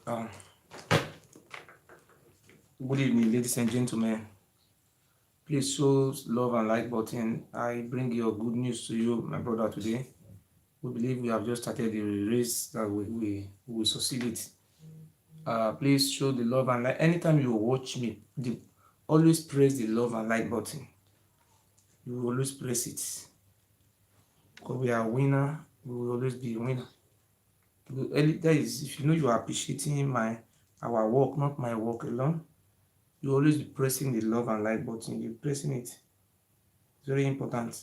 Um, Good evening, ladies and gentlemen. Please show love and like button. I bring your good news to you, my brother, today. We believe we have just started the race that we will succeed it. Please show the love and like. Anytime you watch me, always press the love and like button. You will always press it. Because we are a winner, we will always be a winner. That is, if you know you are appreciating our work, not my work alone, you always be pressing the love and like button. You're pressing it. It's very important.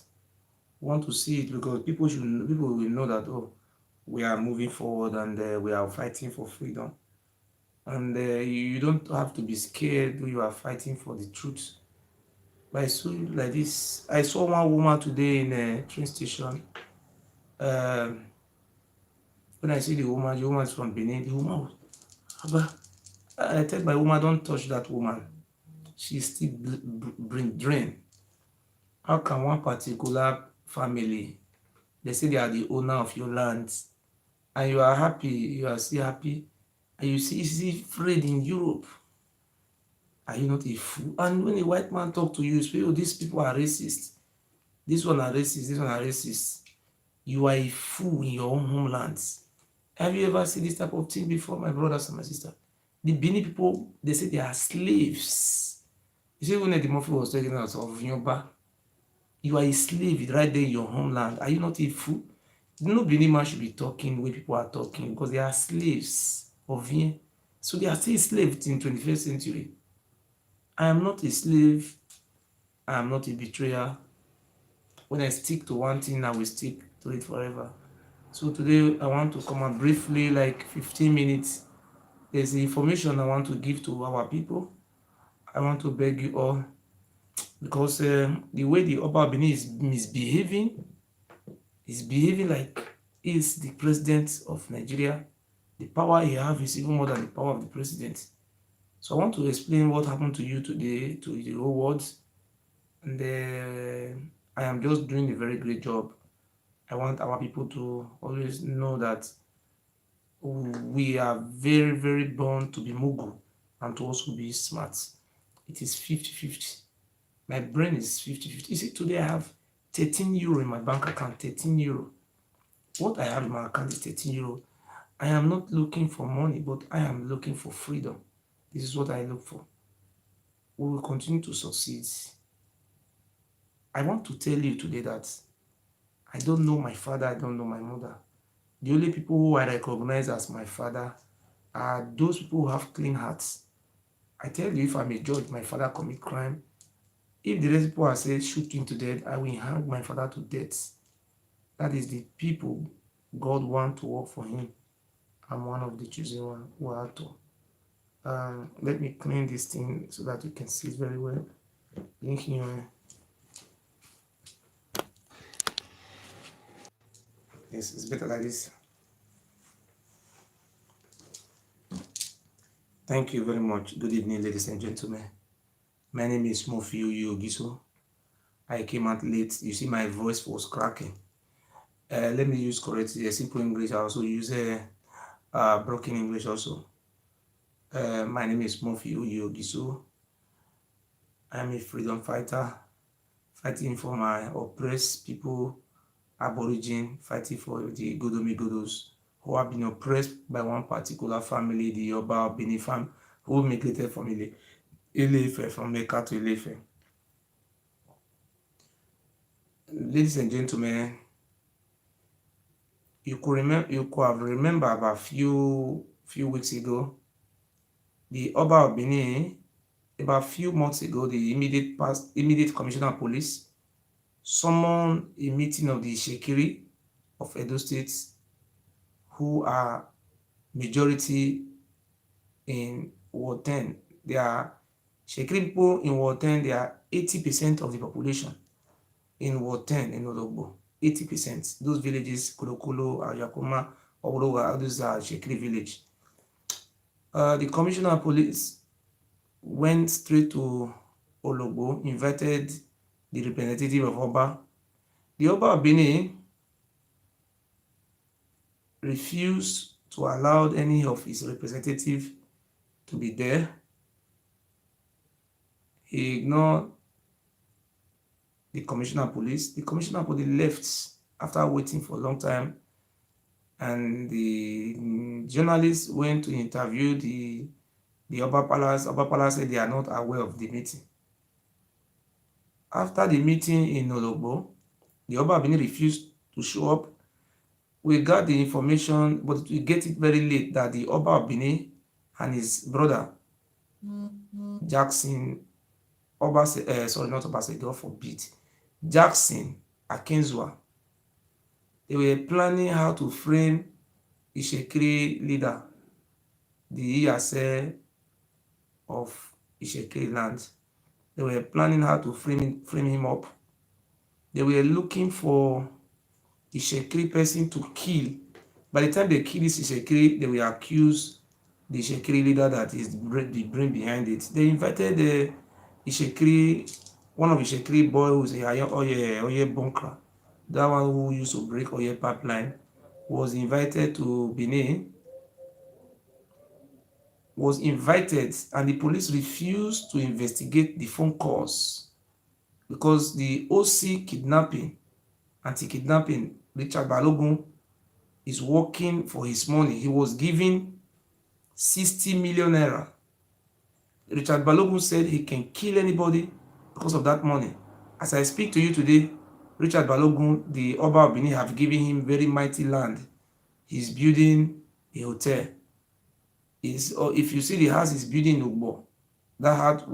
Want to see it because people will know that, oh, we are moving forward and we are fighting for freedom, and you don't have to be scared when you are fighting for the truth. But I saw like this. I saw one woman today in a train station. um when I see the woman is from Benin. The woman was, Abba, I tell my woman, don't touch that woman. She's still bring drain. How can one particular family, they say they are the owner of your lands, and you are happy, you are still happy, and you see afraid in Europe? Are you not a fool? And when a white man talk to you, you say, oh, these people are racist. This one are racist, this one are racist. You are a fool in your own homelands. Have you ever seen this type of thing before, my brothers and my sister? The Bini people, they say they are slaves. You see, when Eddie Murphy was talking us of Yoruba, you are a slave right there in your homeland. Are you not a fool? No Benin man should be talking the way people are talking because they are slaves of him. So they are still slaves in 21st century. I am not a slave. I am not a betrayer. When I stick to one thing, I will stick to it forever. So today I want to come out briefly, like 15 minutes. There's information I want to give to our people. I want to beg you all because the way the Oba Benin is misbehaving, is behaving like he's the president of Nigeria. The power he has is even more than the power of the president. So I want to explain what happened to you today to the whole world. And I am just doing a very great job. I want our people to always know that we are very, very born to be Mugu and to also be smart. It is 50-50. My brain is 50-50. You see, today I have 13 euro in my bank account, 13 euro. What I have in my account is 13 euro. I am not looking for money, but I am looking for freedom. This is what I look for. We will continue to succeed. I want to tell you today that I don't know my father, I don't know my mother. The only people who I recognize as my father are those people who have clean hearts. I tell you, if I'm a judge, my father commit crime. If the rest people are said shoot him to death, I will hang my father to death. That is the people God want to work for him. I'm one of the chosen one who have to. Let me clean this thing so that you can see it very well. Thank you. Yes, it's better like this. Thank you very much. Good evening, ladies and gentlemen. My name is Mofi Ogiso. I came out late. You see, my voice was cracking. Let me use correct simple English. I also use broken English also. My name is Mofi Ogiso. I'm a freedom fighter, fighting for my oppressed people, Aborigine, fighting for the Godomigodos who have been oppressed by one particular family, the Yoruba Benin family, who migrated from Ile-Ife, from Mecca to Ile-Ife. Ladies and gentlemen, you could have remembered about few weeks ago, the Oba of Benin, about few months ago, the immediate commissioner of police summoned a meeting of the Itsekiris of Edo State, who are majority in Ward 10. They are Itsekiri people in Ward 10, they are 80% of the population in Ward 10 in Ologbo. 80%. Those villages, Kolokolo, Ajakoma, Obroga, those are Itsekiri village. The commissioner of police went straight to Ologbo, invited the representative of Oba. The Oba of Benin refused to allow any of his representatives to be there. He ignored the commissioner of police. The commissioner of police left after waiting for a long time, and the journalists went to interview the Oba Palace. Oba Palace said they are not aware of the meeting. After the meeting in Ologbo, the Oba Benin refused to show up. We got the information, but we get it very late, that the Oba of Benin and his brother Jackson not Obase, God forbid, Jackson Akinzua, they were planning how to frame Itsekiris leader, the Iyase of Itsekiris land. They were planning how to frame him up. They were looking for Itsekiris person to kill. By the time they kill this Itsekiris, they will accuse the Itsekiris leader that is the brain behind it. They invited the Itsekiris, one of Itsekiris boy who's a Oye bunker, that one who used to break Oye pipeline, was invited to Benin. And the police refused to investigate the phone calls because the OC anti-kidnapping, Richard Balogun, is working for his money. He was given 60 million naira. Richard Balogun said he can kill anybody because of that money. As I speak to you today, Richard Balogun, the Oba of Benin, have given him very mighty land. He's building a hotel. If you see the house he's building in Ologbo, the house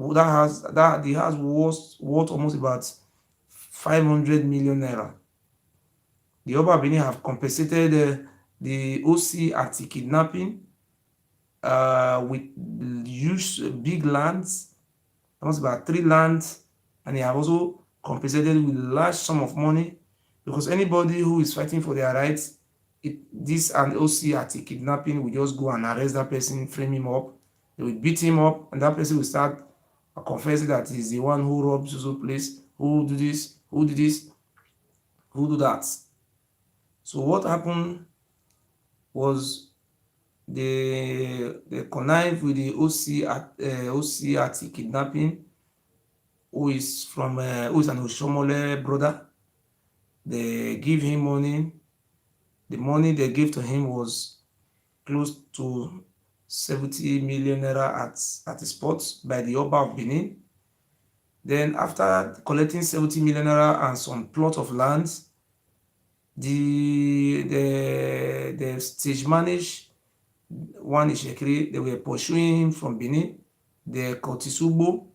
was worth almost about 500 million naira. The Oba of Benin have compensated the OC anti-kidnapping with huge big lands, almost about 3 lands, and they have also compensated with large sum of money, because anybody who is fighting for their rights, this and OC anti-kidnapping will just go and arrest that person, frame him up, they will beat him up, and that person will start confessing that he's the one who robbed Susu place, who do this, who did this, who do that. So what happened was they connived with the OC anti-kidnapping, who is an Oshomole brother. They give him money. The money they gave to him was close to 70 million naira at the spot by the Oba of Benin. Then after collecting 70 million naira and some plot of lands, the stage managed one Itsekiris, they were pursuing him from Benin. The Kotisugbo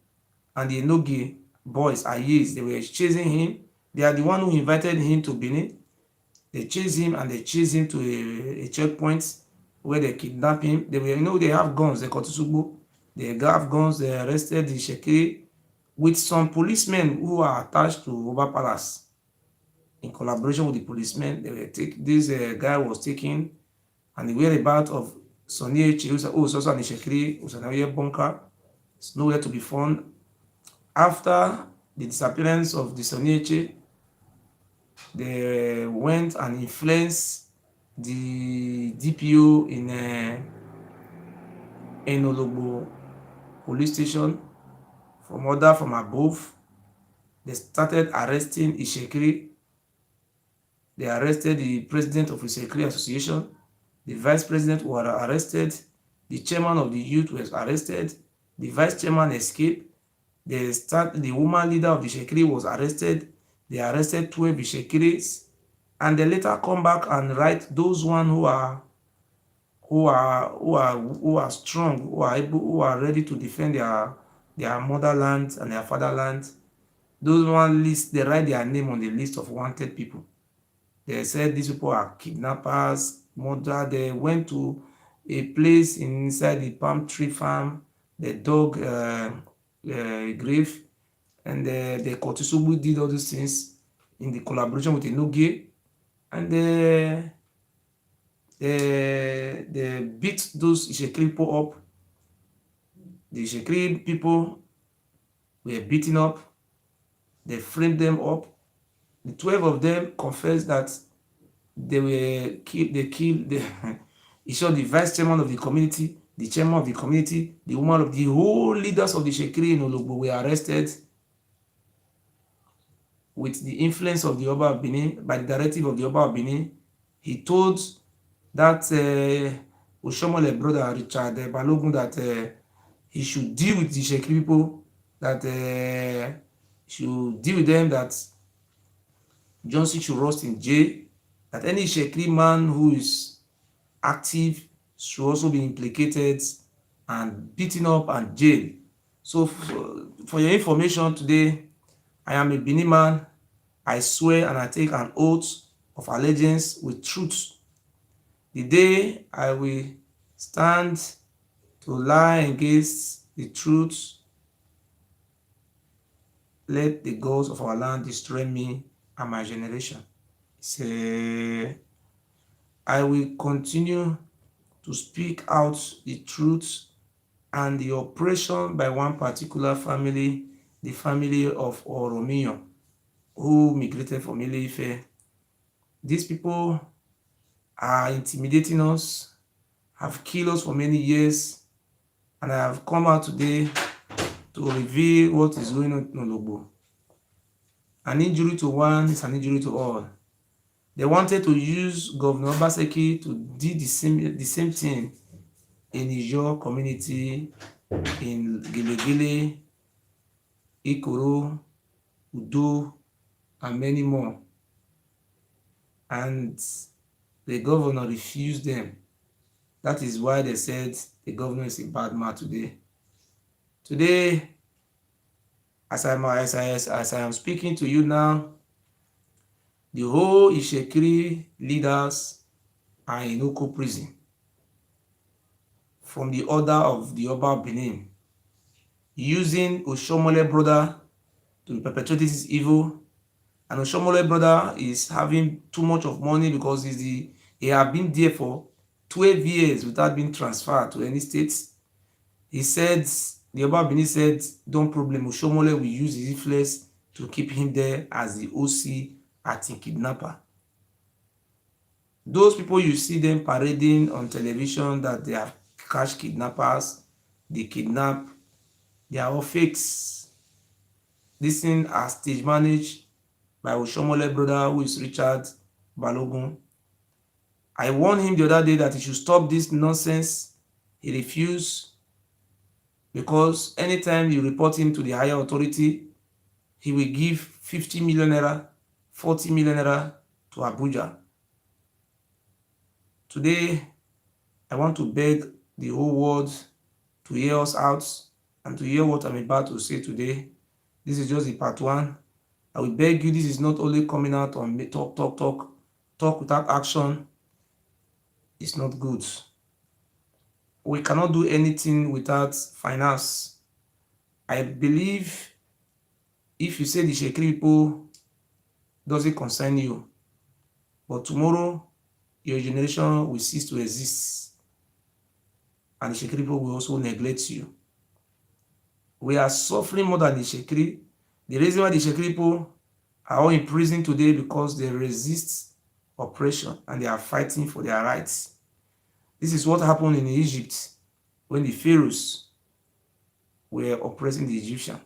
and the Enoge boys, Ayes, they were chasing him. They are the one who invited him to Benin. They chased him and they chased him to a checkpoint where they kidnapped him. They were, they have guns, the Kotisugbo. They have guns, they arrested the Itsekiris with some policemen who are attached to Oba Palace. In collaboration with the policemen, this guy was taken, and the whereabouts of Sonny Eche, who was also an Itsekiris, was an area bunker. It's nowhere to be found. After the disappearance of the Sonny Eche, they went and influenced the DPO in Ologbo police station from order from above. They started arresting Itsekiris. They arrested the president of the Itsekiris Association. The vice president were arrested. The chairman of the youth was arrested. The vice chairman escaped. The woman leader of the Itsekiris was arrested. They arrested 12 Itsekiris, and they later come back and write those one who are strong, who are ready to defend their motherland and their fatherland. Those one list, they write their name on the list of wanted people. They said these people are kidnappers, murder. They went to a place inside the palm tree farm. They dug a grave, and the Kotisugbo did all these things in the collaboration with the Enoge, and they beat those Itsekiris people up. The Itsekiris people were beaten up. They framed them up. The 12 of them confessed that they He saw the vice chairman of the community, the chairman of the community, the woman of the whole leaders of the Itsekiri in Ologbo were arrested with the influence of the Oba of Benin, by the directive of the Oba of Benin. He told that Oshomole brother Richard Balogun that he should deal with the Itsekiri people, that should deal with them, that Johnson should rust in jail, that any Itsekiri man who is active should also be implicated and beaten up and jailed. So for your information today, I am a Benin man. I swear and I take an oath of allegiance with truth. The day I will stand to lie against the truth, let the gods of our land destroy me and my generation. I will continue to speak out the truth and the oppression by one particular family, the family of Oromiyan, who migrated from Ile-Ife. These people are intimidating us, have killed us for many years, and I have come out today to reveal what is going on in Ologbo. An injury to one is an injury to all. They wanted to use Governor Obaseki to do the same thing in Ijo community, in Gelegele, Ikoro, Udo, and many more. And the governor refused them. That is why they said the governor is a bad man today. Today, as I am speaking to you now, the whole Itsekiri leaders are in Oko prison from the order of the Oba of Benin, using Oshomole brother to perpetrate this evil. And Oshomole brother is having too much of money because he have been there for 12 years without being transferred to any states. He said, the Oba of Benin said, don't problem, Oshomole will use his influence to keep him there as the OC acting kidnapper. Those people you see them parading on television that they are cash kidnappers, they kidnap, they are all fakes. This thing are stage managed by Oshomole brother, who is Richard Balogun. I warned him the other day that he should stop this nonsense. He refused, because anytime you report him to the higher authority, he will give 50 million naira, 40 million naira to Abuja. Today, I want to beg the whole world to hear us out and to hear what I'm about to say today. This is just the part one. I will beg you, this is not only coming out on talk without action. It's not good. We cannot do anything without finance. I believe if you say the Itsekiri people doesn't concern you, but tomorrow your generation will cease to exist and the Itsekiri people will also neglect you. We are suffering more than the Itsekiri. The reason why the Itsekiri people are all in prison today because they resist oppression and they are fighting for their rights. This is what happened in Egypt when the pharaohs were oppressing the Egyptians.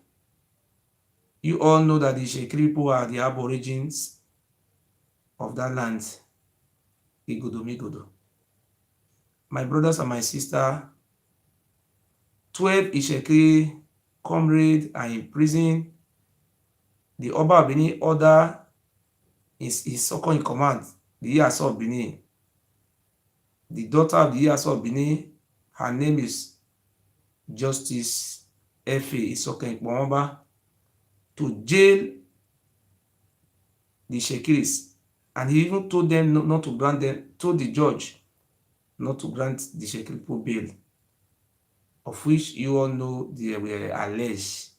You all know that the Itsekiri people are the aborigines of that land, Igodo. My brothers and my sister, 12 Itsekiri comrades are in prison. The Oba of Benin order is second in command, the Iyasa of Benin. The daughter of the Iyasa of Benin, her name is Justice Efe Isoken, to jail the Itsekiris. And he even told them not to grant them, told the judge not to grant the Itsekiri people bail, of which you all know they were alleged.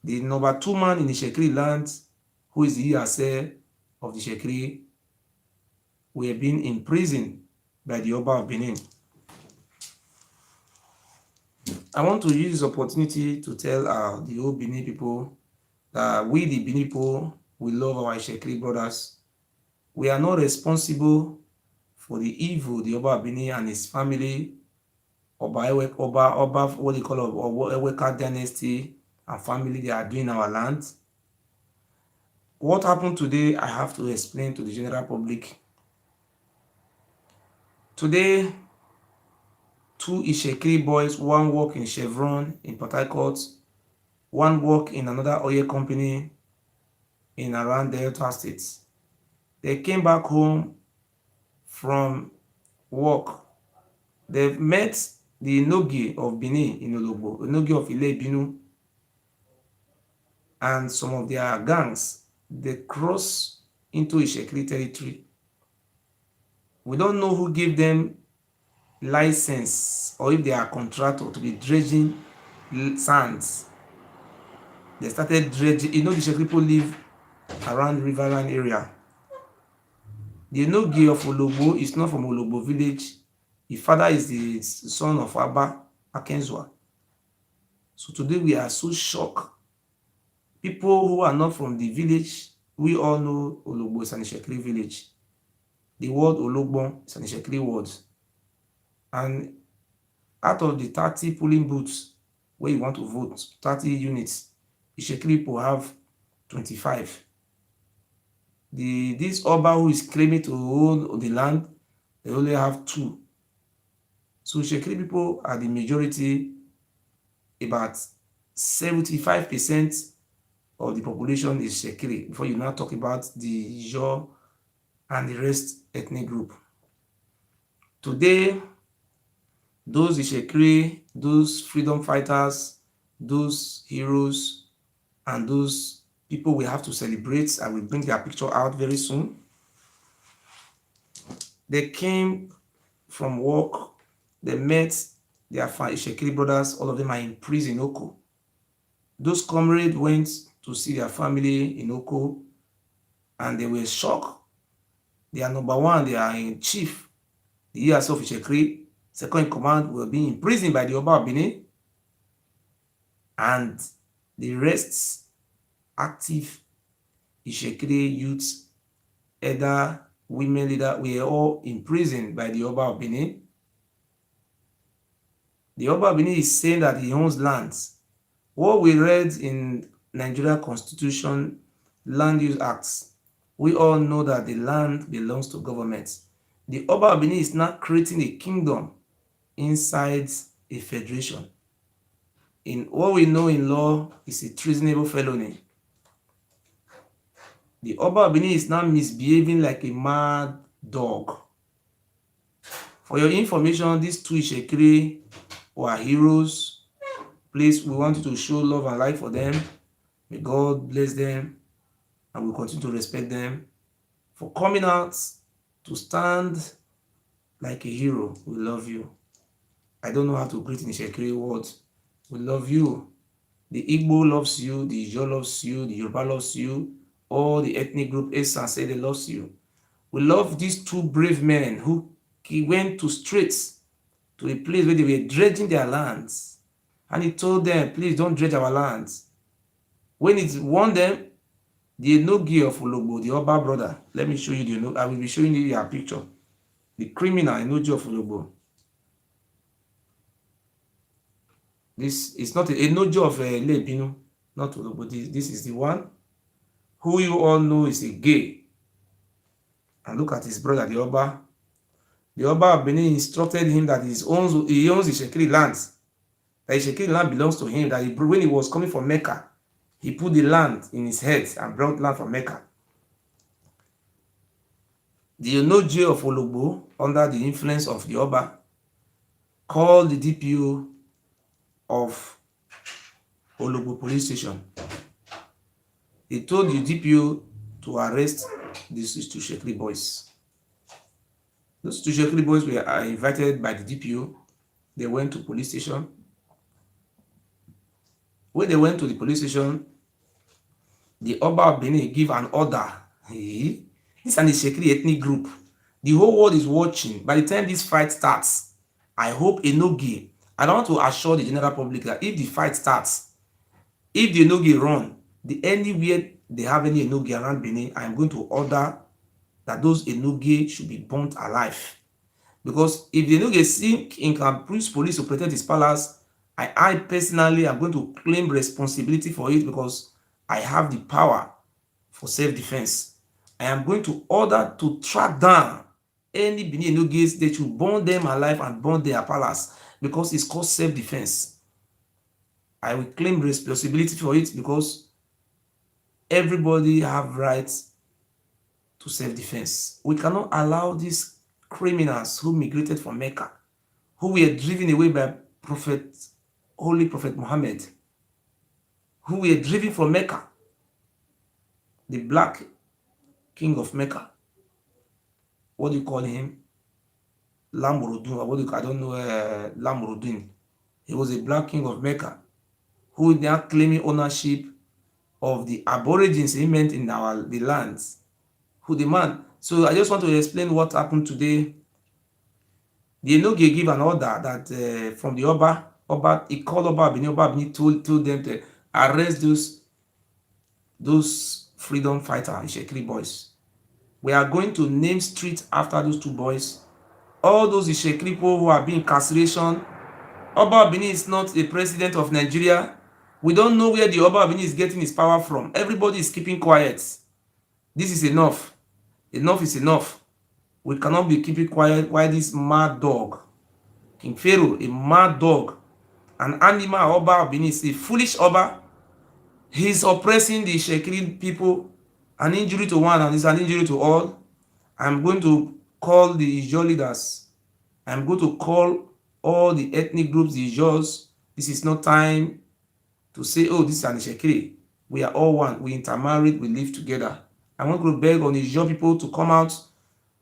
The number 2 man in the Itsekiri land, who is the Iyase of the Itsekiri, were being imprisoned by the Oba of Benin. I want to use this opportunity to tell the whole Benin people that we, the Benin people, we love our Itsekiri brothers. We are not responsible for the evil the Oba of Benin and his family, Oba, what they call Ewuare dynasty and family, they are doing in our land. What happened today, I have to explain to the general public. Today, two Itsekiris boys, one work in Chevron in Port Harcourt, one work in another oil company in around Delta State. They came back home from work. They met the Enogi of Benin in Ologbo, Enogi of Ile-Binu, and some of their gangs. They crossed into Itsekiri territory. We don't know who gave them license or if they are contractor to be dredging sands. They started dredging. You know, the Itsekiri people live around riverine area. The Enogi of Ologbo is not from Ologbo village. His father is the son of Abba Akenzua. So today we are so shocked. People who are not from the village, we all know Ologbo is an Itsekiri village. The word Ologbo is an Itsekiri word. And out of the 30 polling booths where you want to vote, 30 units, Itsekiri people have 25. This Oba who is claiming to own the land, they only have 2. So Itsekiri people are the majority. About 75% of the population is Itsekiri, before you now talk about the Ijaw and the rest ethnic group. Today, those Itsekiri, those freedom fighters, those heroes, and those people we have to celebrate, I will bring their picture out very soon. They came from work, they met their Itsekiri brothers, all of them are in prison in Oko. Those comrades went to see their family in Oko and they were shocked. They are number one, they are in chief. The ES of Itsekiri, second in command, were being imprisoned by the Oba of Benin, and the rest active Itsekiri youths, elder, women leader, were all imprisoned by the Oba of Benin. The Oba of Benin is saying that he owns lands. What we read in Nigeria Constitution, Land Use Acts, we all know that the land belongs to government. The Oba of Benin is now creating a kingdom inside a federation. In what we know in law is a treasonable felony. The Oba of Benin is now misbehaving like a mad dog. For your information, these two Itsekiri were heroes. Please, we want you to show love and light for them. May God bless them, and we'll continue to respect them for coming out to stand like a hero. We love you. I don't know how to greet in Itsekiri words. We love you. The Igbo loves you, the Ijaw loves you, the Yoruba loves you, all the ethnic group Esan say they loves you. We love these two brave men who went to streets, to a place where they were dredging their lands. And he told them, please don't dredge our lands. When it warned them, the Enogi of Ologbo, the Oba brother, let me show you the Enogi. I will be showing you your picture. The criminal Enogi of Ologbo. This is not a Enogi of Ile-Binu, not Ologbo. This is the one who you all know is a gay. And look at his brother, the Oba. The Oba of Benin instructed him that he owns the Itsekiri lands. That Itsekiri land belongs to him. That when he was coming from Mecca, he put the land in his head and brought land from Mecca. The Enogi of Ologbo, under the influence of the Oba, called the DPO of Ologbo police station. He told the DPO to arrest these two Itsekiri boys. Those two Itsekiri boys were invited by the DPO. They went to police station. When they went to the police station, the Oba of Benin gave an order. This is an Itsekiri ethnic group. The whole world is watching. By the time this fight starts, I hope Enogi, I don't want to assure the general public that if the fight starts, if the Enogi run, anywhere they have any Enogi around Benin, I am going to order that those Enoge should be burnt alive. Because if the Enoge seek in Caprice police to protect his palace, I personally am going to claim responsibility for it because I have the power for self-defense. I am going to order to track down any Benin Enoges. They should burn them alive and burn their palace because it's called self-defense. I will claim responsibility for it because everybody have rights to self-defense. We cannot allow these criminals who migrated from Mecca, who were driven away by Holy Prophet Muhammad, who were driven from Mecca, the black king of Mecca. What do you call him? Lamrudin, what do you, I don't know, Lamrudin. He was a black king of Mecca who now claiming ownership of the aborigines he meant in the lands. Who the man? So I just want to explain what happened today. The Enoge give an order that from the Oba, he called Oba Bini told them to arrest those freedom fighter Itsekiris boys. We are going to name streets after those two boys. All those Itsekiris people who are being incarceration. Oba Bini is not a president of Nigeria. We don't know where the Oba Bini is getting his power from. Everybody is keeping quiet. This is enough. Enough is enough. We cannot be keeping quiet while this mad dog, King Pharaoh, a mad dog, an animal Oba Bini is a foolish Oba. He's oppressing the Itsekiris people. An injury to one and it's an injury to all. I'm going to call the Ijaw leaders. I'm going to call all the ethnic groups, the Ijaws. This is not time to say, oh, this is an Itsekiri. We are all one. We intermarried. We live together. I want to beg on the Ijaw people to come out,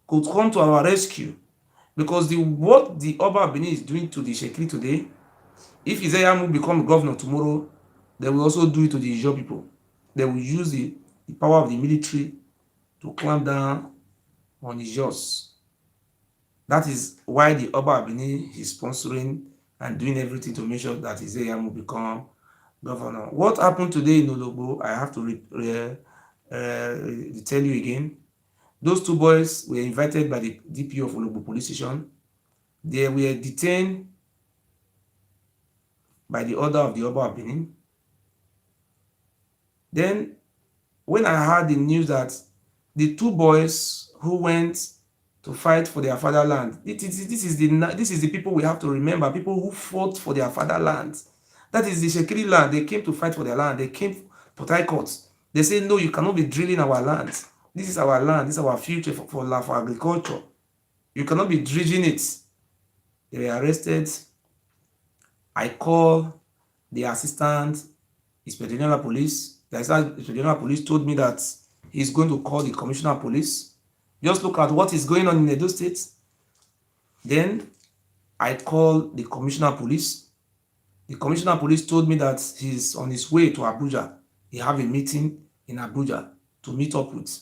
could come to our rescue. Because what the Oba Benin is doing to the Itsekiri today, if Izeyamu become governor tomorrow, they will also do it to the Ijaw people. They will use the power of the military to clamp down on Ijaws. That is why the Oba Benin is sponsoring and doing everything to make sure that Izeyamu become governor. What happened today in Ologbo, I have to tell you again. Those two boys were invited by the DPO of Ologbo police station. They were detained by the order of the Oba Benin. Then, when I heard the news that the two boys who went to fight for their fatherland, this is the people we have to remember, people who fought for their fatherland. That is the Itsekiri land. They came to fight for their land. They came for Port Harcourt. They say, no, you cannot be drilling our land. This is our land. This is our future for agriculture. You cannot be dredging it. They were arrested. I called the assistant inspector general police. The assistant inspector general police told me that he's going to call the commissioner of police. Just look at what is going on in Edo State. Then I called the commissioner of police. The commissioner of police told me that he's on his way to Abuja. He have a meeting in Abuja to meet up with.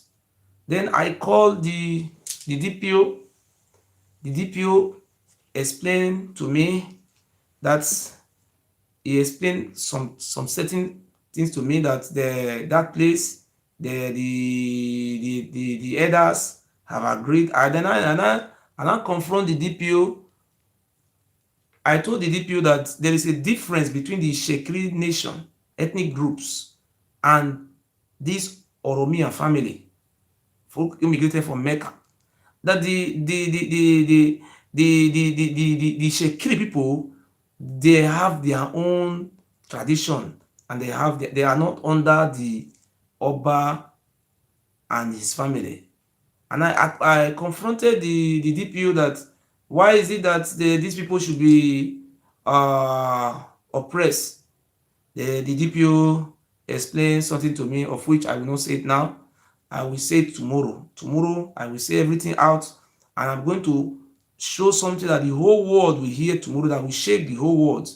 Then I called the DPO. The DPO explained to me that he explained some certain things to me that that place the elders have agreed. And I confront the DPO. I told the DPO that there is a difference between the Itsekiri nation, ethnic groups, and this Oromia family, folk immigrated from Mecca. That the Itsekiri people, they have their own tradition, and they are not under the Oba and his family. And I confronted the DPO that why is it that these people should be oppressed. The DPO explained something to me, of which I will not say it now. I will say it tomorrow. Tomorrow I will say everything out, and I'm going to show something that the whole world will hear tomorrow, that will shake the whole world.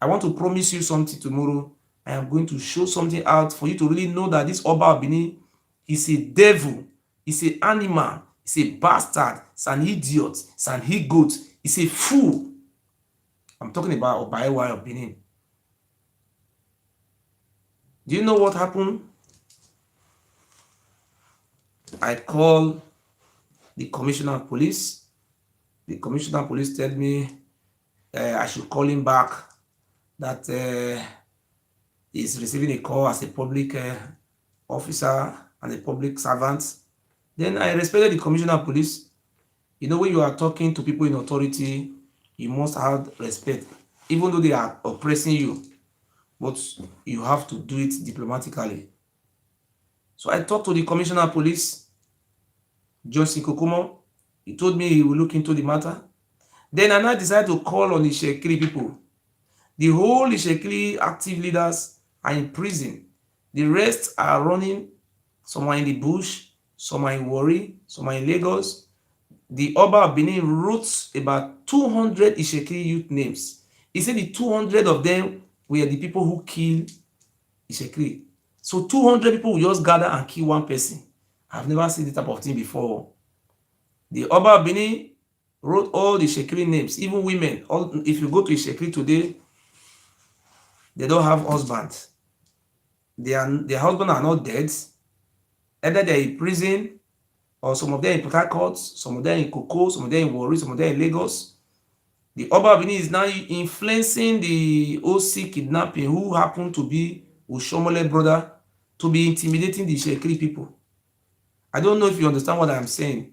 I want to promise you something tomorrow. I am going to show something out for you to really know that this Oba Benin is a devil, is an animal, is a bastard, is an idiot, is an he-goat, is a fool. I'm talking about Oba Ewuare of Benin. Do you know what happened? I called the commissioner of police. The commissioner of police told me I should call him back, that he's receiving a call as a public officer and a public servant. Then I respected the commissioner of police. You know, when you are talking to people in authority, you must have respect, even though they are oppressing you, but you have to do it diplomatically. So I talked to the commissioner of police, Johnson Kokomo. He told me he will look into the matter. Then I now decided to call on the Itsekiris people. The whole Itsekiris active leaders are in prison. The rest are running. Some are in the bush, some are in Ewuare, some are in Lagos. The Oba of Benin wrote about 200 Itsekiris youth names. He said the 200 of them were the people who killed Itsekiris. So 200 people will just gather and kill one person. I've never seen this type of thing before. The Oba of Benin wrote all the Itsekiris names, even women. If you go to Itsekiris today, they don't have husbands. Their husbands are not dead. Either they're in prison, or some of them in Port Harcourt, some of them in Koko, some of them in Ewuare, some of them in Lagos. The Oba of Benin is now influencing the OC kidnapping, who happen to be Oshomole brother, to be intimidating the Itsekiris people. I don't know if you understand what I'm saying.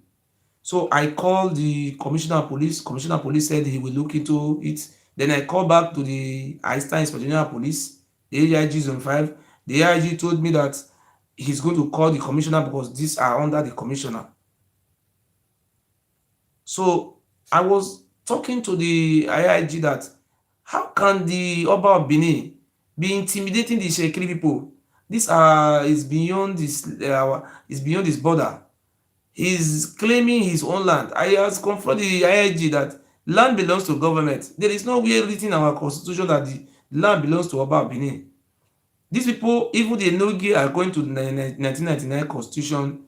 So I called the commissioner of police. Commissioner of police said he will look into it. Then I called back to the Assistant Inspector General of Police, the AIG Zone 5. The AIG told me that he's going to call the commissioner because these are under the commissioner. So I was talking to the AIG that how can the Oba of Benin be intimidating the Itsekiris people? This is beyond this border. He's claiming his own land. I has confronted the IIG that land belongs to government. There is no way written in our constitution that the land belongs to Oba of Benin. These people, even the Enoge, are going to the 1999 constitution.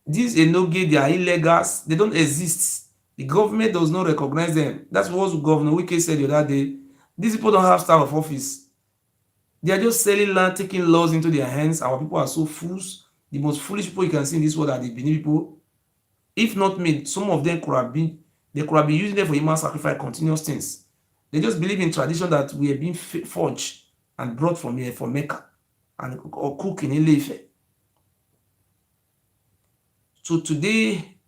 These Enoge, they are illegals. They don't exist. The government does not recognize them. That's what Governor Wike said the other day. These people don't have staff of office. They are just selling land, taking laws into their hands. Our people are so fools. The most foolish people you can see in this world are the Benin people. If not me, some of them could have been using them for human sacrifice, continuous things. They just believe in tradition that we are being forged and brought from here, from Mecca, and or cook in Ile-Ife. So today,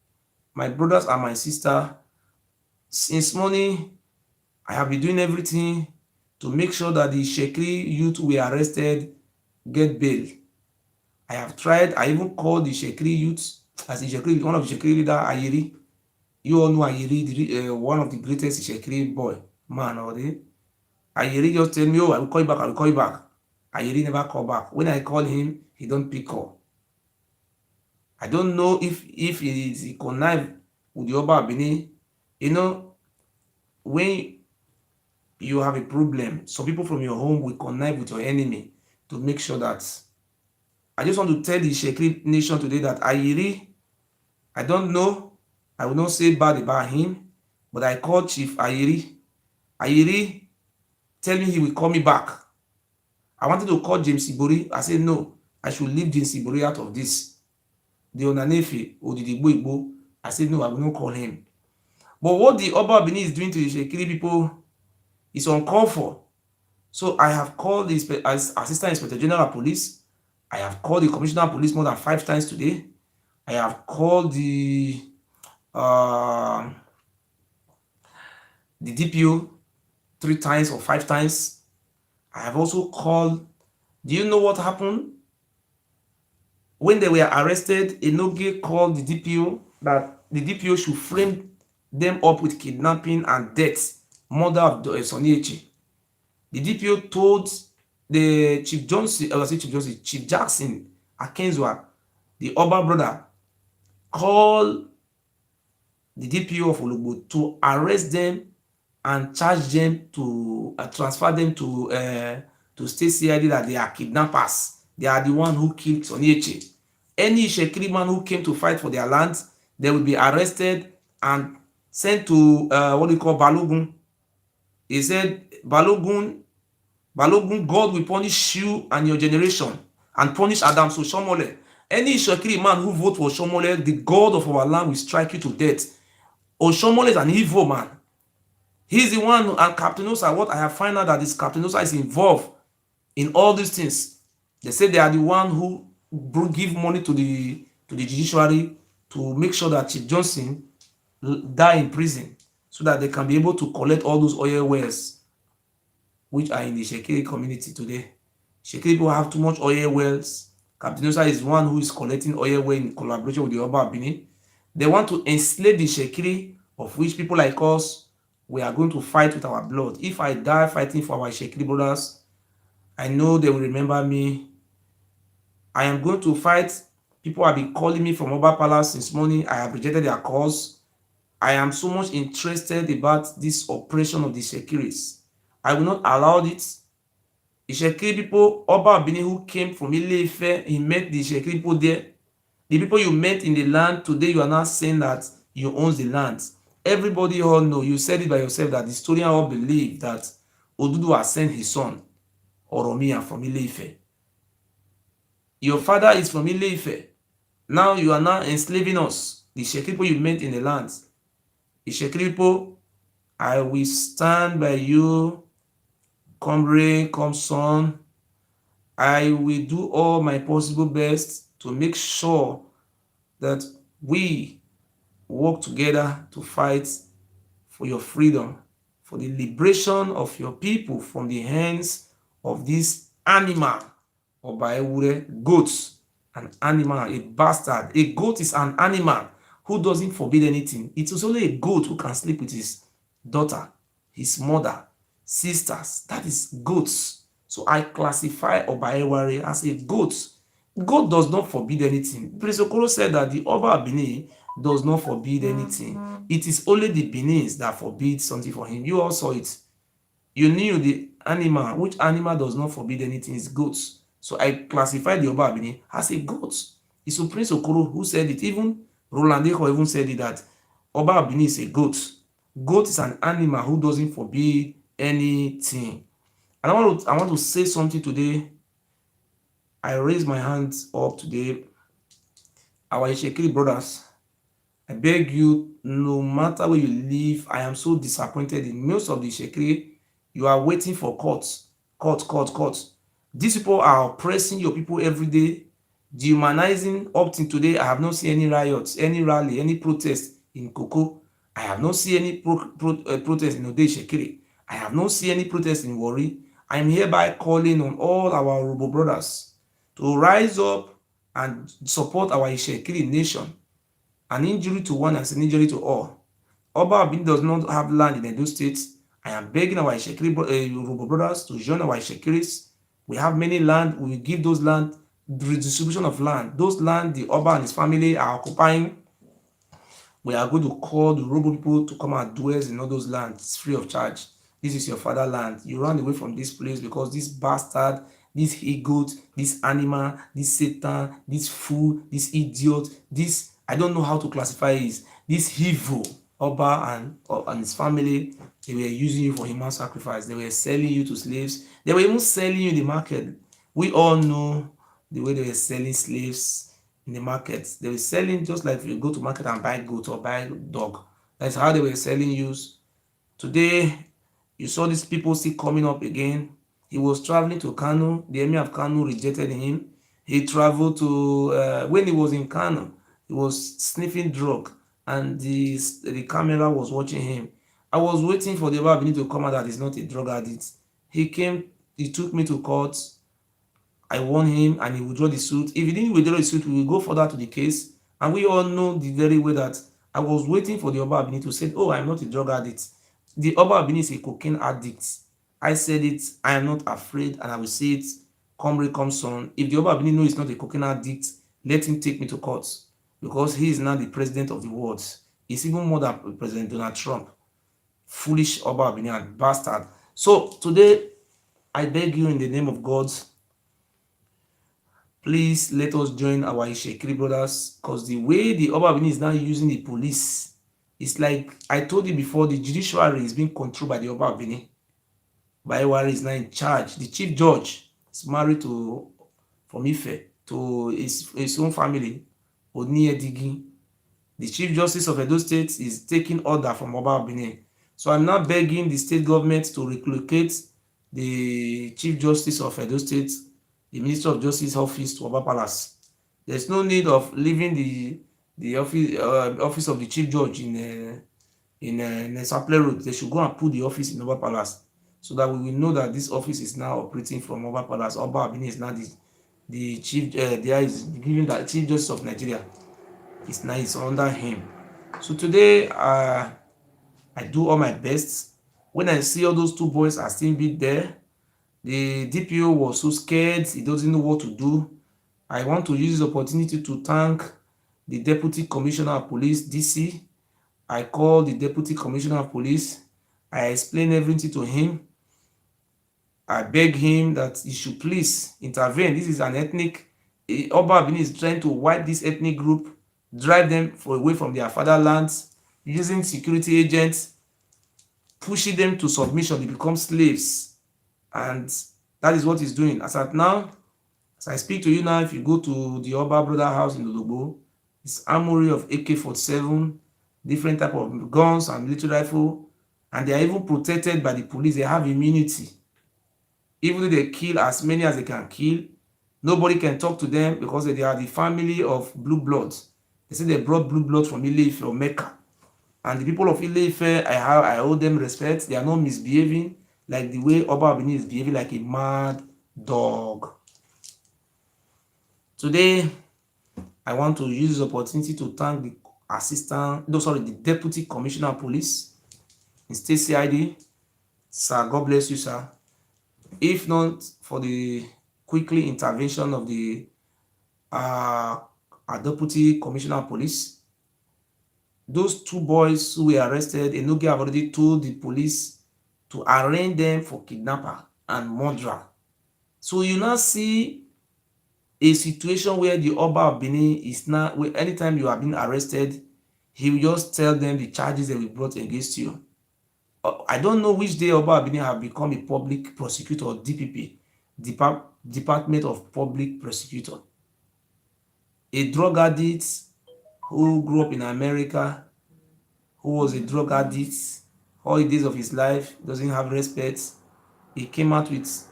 my brothers and my sister, since morning, I have been doing everything to make sure that the Itsekiris youth were arrested get bail. I have tried. I even called the Itsekiris youth as one of the Itsekiris leader, Ayeri. You all know Ayeri, one of the greatest Itsekiris man already. Ayeri just tell me, oh, I will call you back, I will call you back. Ayeri never call back. When I call him, he don't pick up. I don't know if he connive with the Oba Benin. You know, when you have a problem, some people from your home will connive with your enemy to make sure that. I just want to tell the Itsekiris nation today that Ayeri, I don't know, I will not say bad about him, but I called Chief Ayeri. Ayeri tell me he will call me back. I wanted to call James Ibori. I said, no, I should leave James Ibori out of this. The Onanefe, Odidigbo Igbo. I said, no, I will not call him. But what the Oba Benin is doing to the Itsekiris people is uncalled for. So I have called the Assistant Inspector General of Police. I have called the Commissioner of Police more than 5 times today. I have called the DPO 3 times or 5 times. I have also called. Do you know what happened? When they were arrested, Enoge called the DPO that the DPO should frame them up with kidnapping and death, murder of Soniyechi. The DPO told the Chief Jackson Akenzwa, the Oba brother, call the DPO of Ologbo to arrest them and charge them to transfer them to state CID that they are kidnappers. They are the one who killed Soniyechi. Any Itsekiris man who came to fight for their lands, they will be arrested and sent to what we call Balogun. He said, Balogun, God will punish you and your generation and punish Adam Soshomole Any Itsekiris man who vote for Oshomole, the God of our land will strike you to death. Oshomole is an evil man. He's the one, and Captain Osa, what I have found out that this Captain Osa is involved in all these things. They say they are the one who give money to the judiciary to make sure that Chief Johnson die in prison so that they can be able to collect all those oil wells which are in the Itsekiri community today. Itsekiri people have too much oil wells. Captain Osa is one who is collecting oil well in collaboration with the Oba Benin. They want to enslave the Itsekiri, of which people like us, we are going to fight with our blood. If I die fighting for our Itsekiri brothers, I know they will remember me. I am going to fight. People have been calling me from Oba Palace since morning. I have rejected their calls. I am so much interested about this operation of the Itsekiris. I will not allow it. Itsekiri people, Oba Benin who came from Ile-Ife, he met the Itsekiri people there. The people you met in the land, today you are not saying that you own the land. Everybody all know, you said it by yourself, that the historian all believe that Oduduwa sent his son, Oromia, from Ile-Ife. Your father is from Ile-Ife. Now you are now enslaving us, the Itsekiri people you met in the land. Itsekiri people, I will stand by you, come rain, come sun. I will do all my possible best to make sure that we work together to fight for your freedom, for the liberation of your people from the hands of this animal, or by Ewuare, goats, an animal, a bastard. A goat is an animal who doesn't forbid anything. It is only a goat who can sleep with his daughter, his mother, sisters. That is goats. So I classify Oba Ewuare as a goat. God does not forbid anything. Prince Okoro said that the Oba Benin does not forbid anything. It is only the Benins that forbid something for him. You all saw it. You knew the animal. Which animal does not forbid anything is goats. So I classify the Oba Benin as a goat. It's Prince Okoro who said it. Even Roland Eko even said it, that Oba Benin is a goat. Goat is an animal who doesn't forbid anything. And I want to say something today. I raise my hands up today. Our Itsekiri brothers, I beg you, no matter where you live, I am so disappointed in most of the Itsekiri. You are waiting for courts. These people are oppressing your people every day, dehumanizing. Up till today, I have not seen any riots, any rally, any protest in Koko. I have not seen any protest in Ode Itsekiri. I have not seen any protest in Warri. I am hereby calling on all our Ologbo brothers to rise up and support our Itsekiri nation. An injury to one is an injury to all. Oba Benin does not have land in Edo State. I am begging our Itsekiri Ologbo brothers to join our Itsekiris. We have many land. We will give those land, the redistribution of land. Those land the Oba and his family are occupying, we are going to call the Ologbo people to come and dwell in all those lands free of charge. This is your fatherland. You run away from this place because this bastard, this he-goat, this animal, this Satan, this fool, this idiot, this, I don't know how to classify this, this evil Oba and his family, they were using you for human sacrifice. They were selling you to slaves. They were even selling you in the market. We all know the way they were selling slaves in the market. They were selling just like you go to market and buy goat or buy dog. That's how they were selling you. Today, you saw these people still coming up again. He was traveling to Kano. The emir of Kano rejected him. He traveled to, when he was in Kano, he was sniffing drug, and the camera was watching him. I was waiting for the Oba Benin to come out that he's not a drug addict. He came, he took me to court. I won him and he withdrew the suit. If he didn't withdraw the suit, we will go further to the case. And we all know the very way that I was waiting for the Oba Benin to say, oh, I'm not a drug addict. The Oba Benin is a cocaine addict. I said it, I am not afraid, and I will say it, come rain, come sun. If the Oba Benin knows he's not a cocaine addict, let him take me to court, because he is now the president of the world. He's even more than President Donald Trump. Foolish Oba Benin and bastard. So today, I beg you in the name of God, please let us join our Itsekiri brothers, because the way the Oba Benin is now using the police, it's like I told you before, the judiciary is being controlled by the Oba Benin. Ewuare is now in charge. The chief judge is married to from Ife. to his own family, Oniedigi. The Chief Justice of Edo State is taking order from Oba Benin. So I'm now begging the state government to relocate the Chief Justice of Edo State, the Minister of Justice office to Oba Palace. There's no need of leaving the office of the Chief Judge in Saple Road. They should go and put the office in Oba Palace so that we will know that this office is now operating from Oba Palace. Oba Benin is now the chief. There is giving that Chief Justice of Nigeria. It's now it's under him. So today, I do all my best. When I see all those two boys are still be there, the DPO was so scared, he doesn't know what to do. I want to use this opportunity to thank the Deputy Commissioner of Police, DC. I called the Deputy Commissioner of Police. I explained everything to him. I beg him that he should please intervene. This is an ethnic, Oba Benin is trying to wipe this ethnic group, drive them away from their fatherlands, using security agents, pushing them to submission. They become slaves. And that is what he's doing. As at now, as I speak to you now, if you go to the Oba brother house in Ologbo, it's armory of AK-47, different type of guns and military rifle, and they are even protected by the police. They have immunity. Even though they kill as many as they can kill, nobody can talk to them because they are the family of blue bloods. They say they brought blue blood from Ile-Ife or Mecca. And the people of Ile-Ife, I owe them respect. They are not misbehaving like the way Oba Benin is behaving like a mad dog. Today, I want to use this opportunity to thank the Deputy Commissioner of Police in State CID. Sir, God bless you, sir. If not for the quickly intervention of the Deputy Commissioner of Police, those two boys who were arrested, Enoge have already told the police to arraign them for kidnapper and murderer. So you now see a situation where the Oba of Benin is now, anytime you are being arrested, he will just tell them the charges that we brought against you. I don't know which day Oba of Benin have become a public prosecutor, or DPP, Department of Public Prosecutor. A drug addict who grew up in America, who was a drug addict, all the days of his life, doesn't have respect. He came out with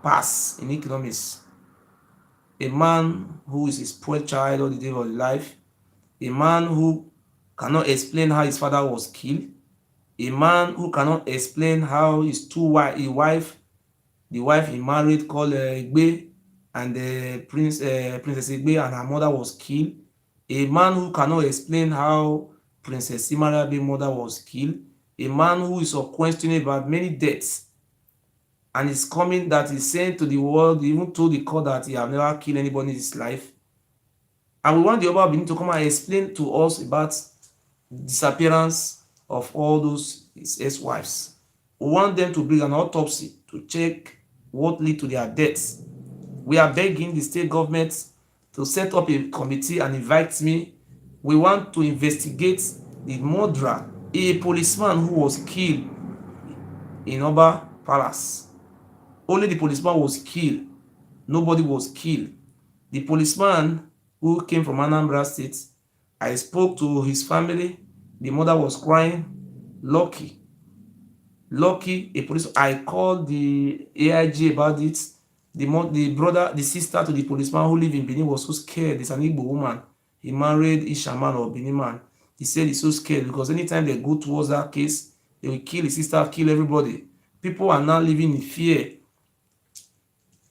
pass in economics. A man who is a spoiled child all the days of his life. A man who cannot explain how his father was killed. A man who cannot explain how his the wife he married called Egbe, and Princess Egbe and her mother was killed. A man who cannot explain how Princess Imarabe's mother was killed. A man who is questioning about many deaths, and is coming that is saying to the world, even told the court that he have never killed anybody in his life. And we want the Oba Benin to come and explain to us about disappearance of all those his ex-wives. We want them to bring an autopsy to check what led to their deaths. We are begging the state government to set up a committee and invite me. We want to investigate the murderer, a policeman who was killed in Oba Palace. Only the policeman was killed. Nobody was killed. The policeman who came from Anambra State, I spoke to his family. The mother was crying. Lucky, a police. I called the AIG about it. The sister to the policeman who lived in Benin was so scared. It's an Igbo woman. He married Ishaman or Benin man. He said he's so scared because anytime they go towards that case, they will kill his sister, kill everybody. People are now living in fear.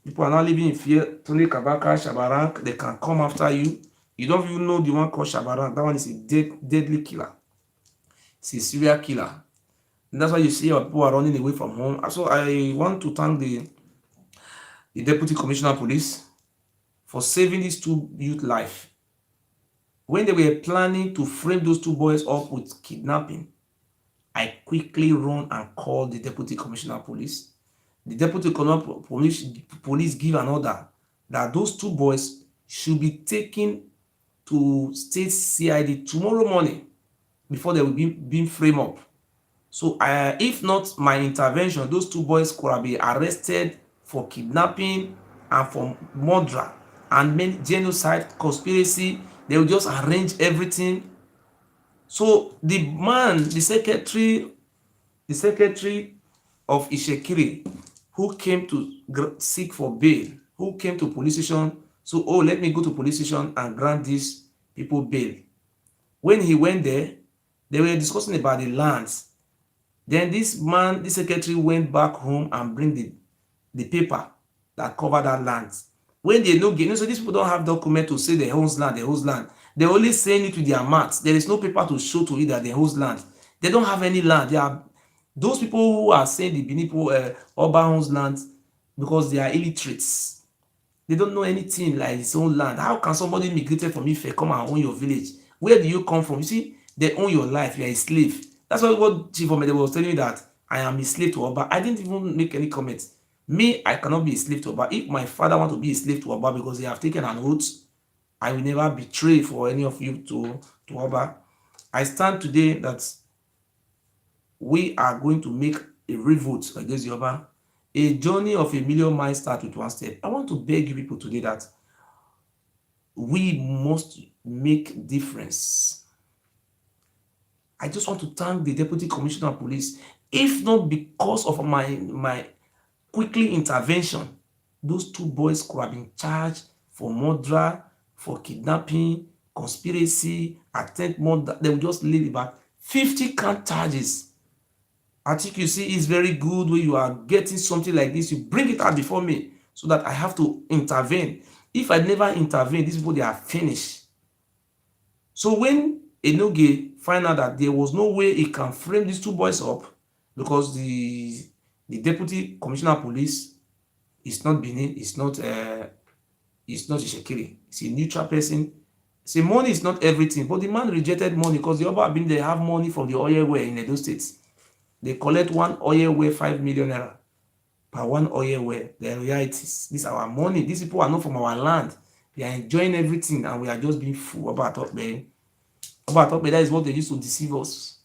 Tony Kabaka, Shabarank, they can come after you. You don't even know the one called Shabarank. That one is a deadly killer. It's a serial killer. And that's why you see our people are running away from home. So I want to thank the Deputy Commissioner of Police for saving these two youth life. When they were planning to frame those two boys up with kidnapping, I quickly run and called the Deputy Commissioner of Police. The Deputy Commissioner of Police give an order that those two boys should be taken to State CID tomorrow morning before they will be being framed up. So if not my intervention, those two boys could have been arrested for kidnapping and for murder. and genocide, conspiracy. They will just arrange everything. So the man, the secretary of Itsekiris, who came to seek for bail, who came to police station, so oh, let me go to police station and grant these people bail. When he went there, they were discussing about the lands. Then this man, this secretary, went back home and bring the paper that cover that land. When they no get, so these people don't have document to say their own land, their own land. They only saying it with their mouths. There is no paper to show to it that their own land. They don't have any land. They are those people who are saying the Benin people, Oba owns land because they are illiterates. They don't know anything like his own land. How can somebody migrated from Ife come and own your village? Where do you come from? You see, they own your life. You are a slave. That's what Chief Omede was telling me, that I am a slave to Oba. I didn't even make any comments. Me, I cannot be a slave to Oba. If my father want to be a slave to Oba because they have taken an oath, I will never betray for any of you to Oba. I stand today that we are going to make a revolt against the Oba. A journey of a million miles starts with one step. I want to beg you people today that we must make difference. I just want to thank the Deputy Commissioner of Police. If not because of my quickly intervention, those two boys could have been charged for murder, for kidnapping, conspiracy, attempt murder. They will just leave about 50 count charges. I think you see it's very good when you are getting something like this, you bring it out before me so that I have to intervene. If I never intervene, these people, they are finished. So when Enoge find out that there was no way he can frame these two boys up because the Deputy Commissioner of Police is not Benin, it's not Itsekiris, it's a neutral person. See, money is not everything, but the man rejected money because the other they have money from the oil well in Edo State. They collect one oil well 5 million naira per one oil well. The realities. This is our money. These people are not from our land. They are enjoying everything and we are just being fool about top man. About top man, that is what they used to deceive us.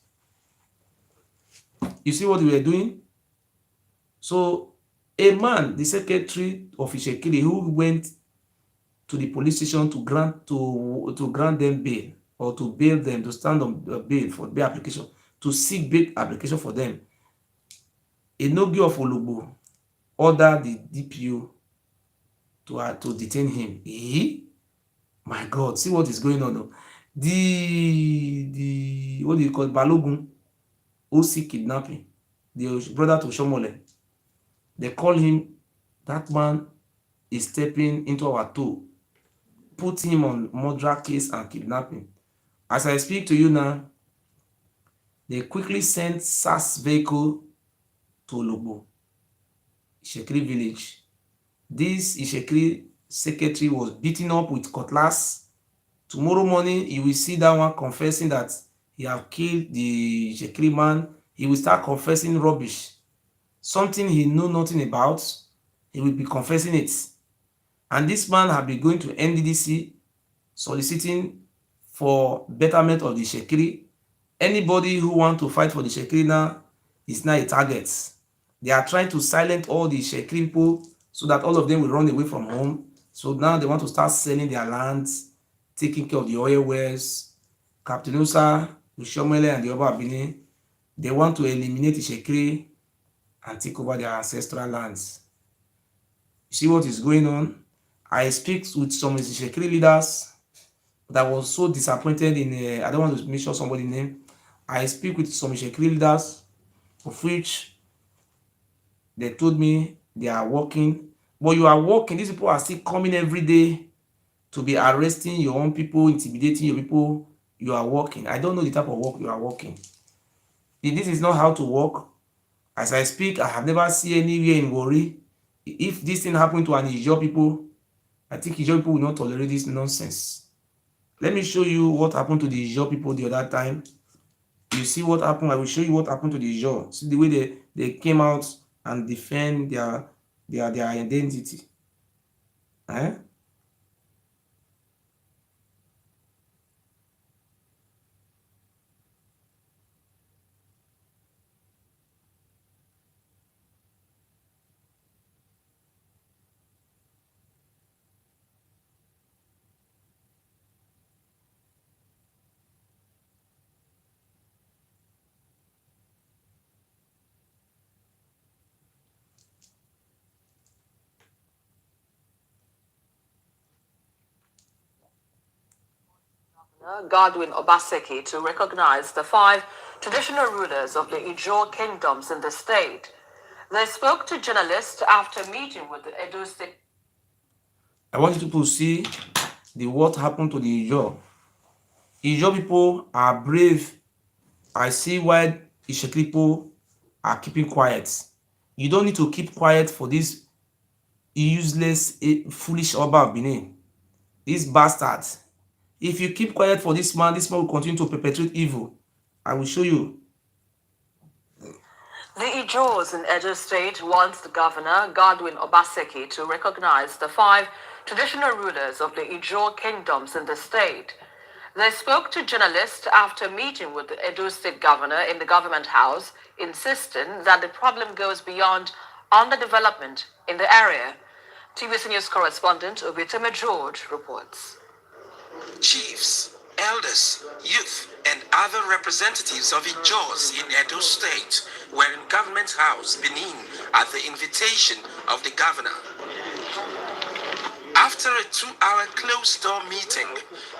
You see what we were doing? So a man, the secretary of Itsekiris, who went to the police station to grant them bail or to bail them, to stand on bail for bail application, to seek bail application for them. Enoge of Ologbo ordered the DPO to detain him. My God, see what is going on now. The what do you call it? Balogun, OC kidnapping, the brother to Shomole. They call him, that man is stepping into our toe, put him on murder case and kidnapping. As I speak to you now, they quickly sent SAS vehicle to Ologbo, Itsekiris village. This Itsekiris secretary was beaten up with cutlass. Tomorrow morning, you will see that one confessing that he have killed the Itsekiris man. He will start confessing rubbish. Something he know nothing about, he will be confessing it. And this man have been going to NDDC soliciting for betterment of the Itsekiris. Anybody who want to fight for the Itsekiris now is now a target. They are trying to silence all the Itsekiris people so that all of them will run away from home. So now they want to start selling their lands, taking care of the oil wells. Captain Usa, Ushomele, and the Oba Benin, they want to eliminate the Itsekiris and take over their ancestral lands. You see what is going on? I speak with some Itsekiris leaders that was so disappointed in, I don't want to mention somebody's name. I speak with some Itsekiris leaders of which they told me they are working. But you are working, these people are still coming every day to be arresting your own people, intimidating your people. You are working. I don't know the type of work you are working. If this is not how to work, as I speak, I have never seen anywhere in Ewuare. If this thing happened to an Ijaw people, I think Ijaw people will not tolerate this nonsense. Let me show you what happened to the Ijaw people the other time. You see what happened. I will show you what happened to the Ijaw. See the way they came out and defend their identity. Eh? Godwin Obaseki to recognize the 5 traditional rulers of the Ijaw kingdoms in the state. They spoke to journalists after meeting with the Edo State. I want you to see what happened to the Ijaw. Ijaw people are brave. I see why Ishek people are keeping quiet. You don't need to keep quiet for this useless, foolish Oba of Benin. These bastards. If you keep quiet for this man will continue to perpetrate evil. I will show you. The Ijaws in Edo State wants the governor, Godwin Obaseki, to recognize the 5 traditional rulers of the Ijaw kingdoms in the state. They spoke to journalists after meeting with the Edo State governor in the government house, insisting that the problem goes beyond underdevelopment in the area. TVC News correspondent Obiteme George reports. Chiefs, elders, youth, and other representatives of Ijaws in Edo State were in Government House, Benin, at the invitation of the governor. After a 2-hour closed-door meeting,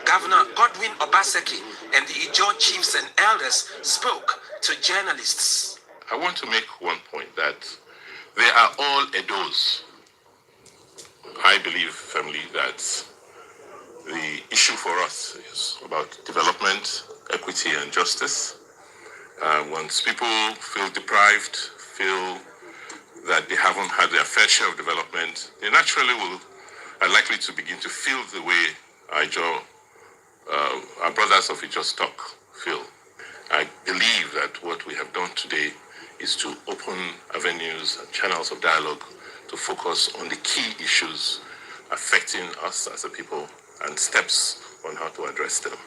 Governor Godwin Obaseki and the Ijaw chiefs and elders spoke to journalists. I want to make one point that they are all Edos. I believe firmly that the issue for us is about development, equity, and justice. Once people feel deprived, feel that they haven't had their fair share of development, they naturally are likely to begin to feel the way our brothers of Ijaw stock feel. I believe that what we have done today is to open avenues and channels of dialogue to focus on the key issues affecting us as a people and steps on how to address them.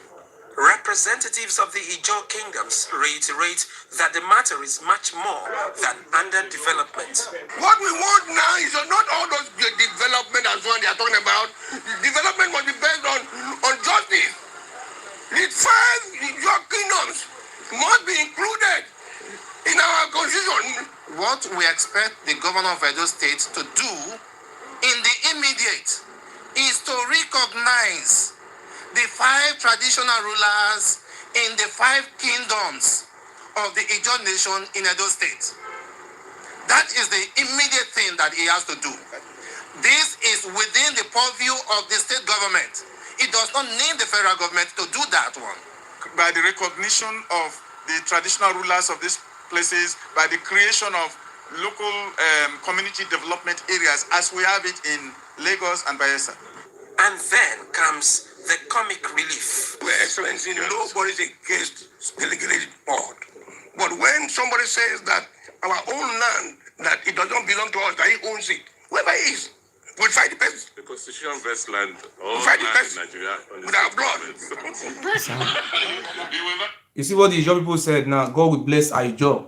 Representatives of the Ijaw kingdoms reiterate that the matter is much more than underdevelopment. What we want now is not all those development and so on they are talking about. Development must be based on justice. The 5 Ijaw kingdoms must be included in our constitution. What we expect the governor of Edo State to do in the immediate is to recognize the 5 traditional rulers in the 5 kingdoms of the Ijaw nation in Edo State. That is the immediate thing that he has to do. This is within the purview of the state government. It does not need the federal government to do that one. By the recognition of the traditional rulers of these places, by the creation of local community development areas as we have it in Lagos and Bayelsa. And then comes the comic relief. Your Excellency, nobody's against delegated board. But when somebody says that our own land, that it does not belong to us, that he owns it, whoever he is, we'll fight the person. The constitution vests land, all We'll fight the land in person Nigeria with our blood. You see what the Ijaw people said now? God will bless our Ijaw.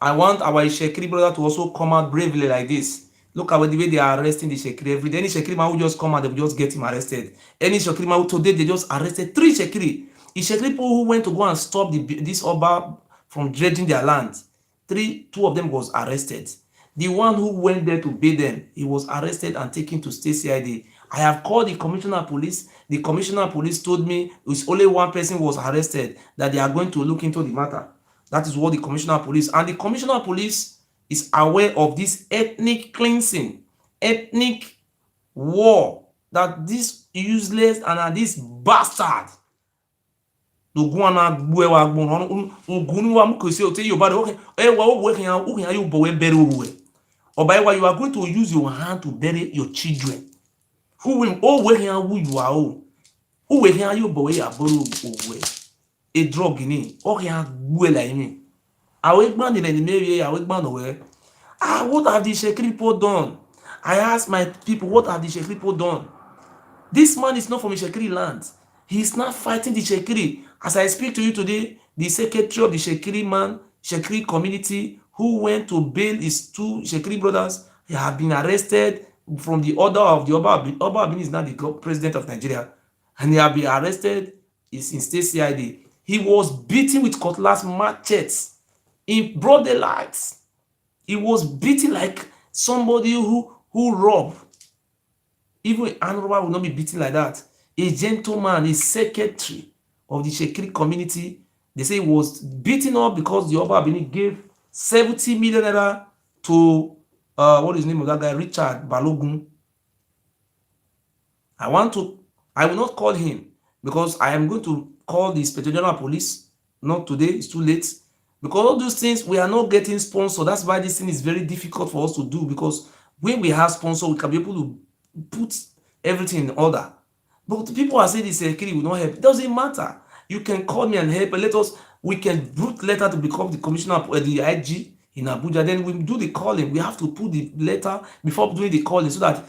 I want our Itsekiris brother to also come out bravely like this. Look at the way they are arresting the Itsekiris every day. Any Itsekiris man who just come out, they will just get him arrested. Any Itsekiris man today, they just arrested 3 Itsekiris. Itsekiris people who went to go and stop this Oba from dredging their land. 2 of them was arrested. The one who went there to bail them, he was arrested and taken to state CID. I have called the commissioner of police. The commissioner of police told me it's only 1 person was arrested, that they are going to look into the matter. That is what the commissioner of police, and the commissioner of police is aware of this ethnic cleansing, ethnic war, that this useless and this bastard to go and we are going to use your hand to bury your children. Who will who you are? Who will hear you boy a drug in it? What have the Itsekiris people done? I asked my people, what have the Itsekiris people done? This man is not from Itsekiris land. He's not fighting the Itsekiris. As I speak to you today, the secretary of the Itsekiris community, who went to bail his 2 Itsekiris brothers, they have been arrested from the order of the Oba. Oba is now the president of Nigeria, and they have been arrested. Is in state CID. He was beaten with cutlass machetes in broad daylight. He was beaten like somebody who robbed. Even an robber will not be beaten like that. A gentleman, a secretary of the Itsekiri community. They say he was beaten up because the Oba of Benin gave 70 million naira to what is the name of that guy? Richard Balogun. I will not call him because I am going to call the Inspector General of Police. Not today, it's too late. Because all those things, we are not getting sponsored. That's why this thing is very difficult for us to do, because when we have sponsor, we can be able to put everything in order. But people are saying this Itsekiris will not help. It doesn't matter. You can call me and help, and we can root letter to become the commissioner, the IG in Abuja. Then we do the calling. We have to put the letter before doing the calling so that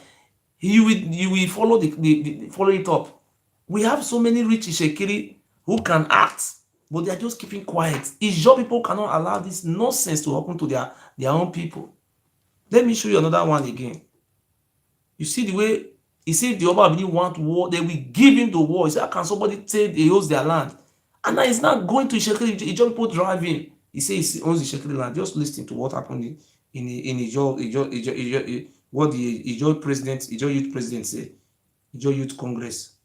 you will follow follow it up. We have so many rich Itsekiris who can act, but they are just keeping quiet. Ijaw people cannot allow this nonsense to happen to their own people. Let me show you another one again. You see the way he said the Oba really want war, they will give him the war. He said, how can somebody say they owns their land? And now he's not going to Itsekiri. Ijaw people drive him. He says he owns the Itsekiri land. Just listen to what happened in Ijaw, what the Ijaw youth president said. Ijaw Youth Congress.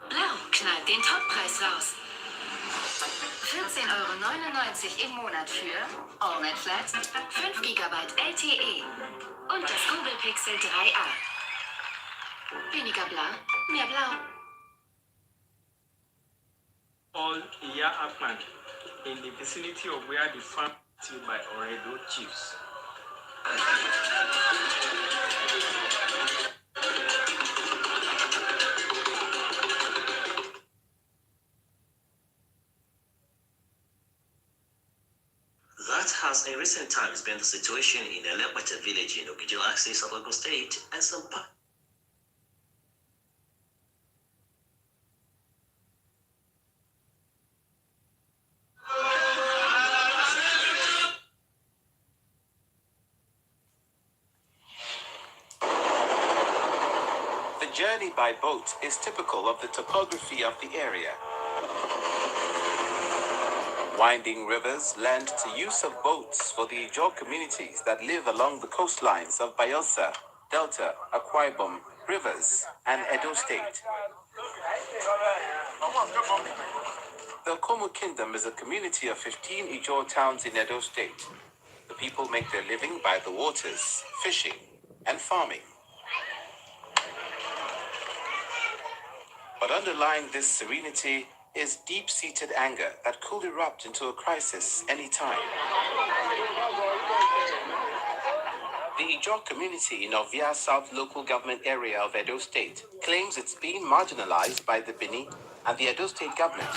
Blau knallt den Toppreis raus. 14,99 € im Monat für AllNet Flat, 5 GB LTE und das Google Pixel 3a. Weniger blau, mehr blau. All Iya Akman in the vicinity of where the farm is held by Ologbo chiefs. That has in recent times been the situation in Ewuare village in Ogijo axis of Ogun State and some parts. The journey by boat is typical of the topography of the area. Winding rivers lend to use of boats for the Ijaw communities that live along the coastlines of Bayelsa, Delta, Akwa Ibom, Rivers, and Edo State. The Okomu Kingdom is a community of 15 Ijaw towns in Edo State. The people make their living by the waters, fishing, and farming. But underlying this serenity is deep-seated anger that could erupt into a crisis any time. The Ijaw community in Ovia South local government area of Edo State claims it's being marginalized by the Benin and the Edo State government.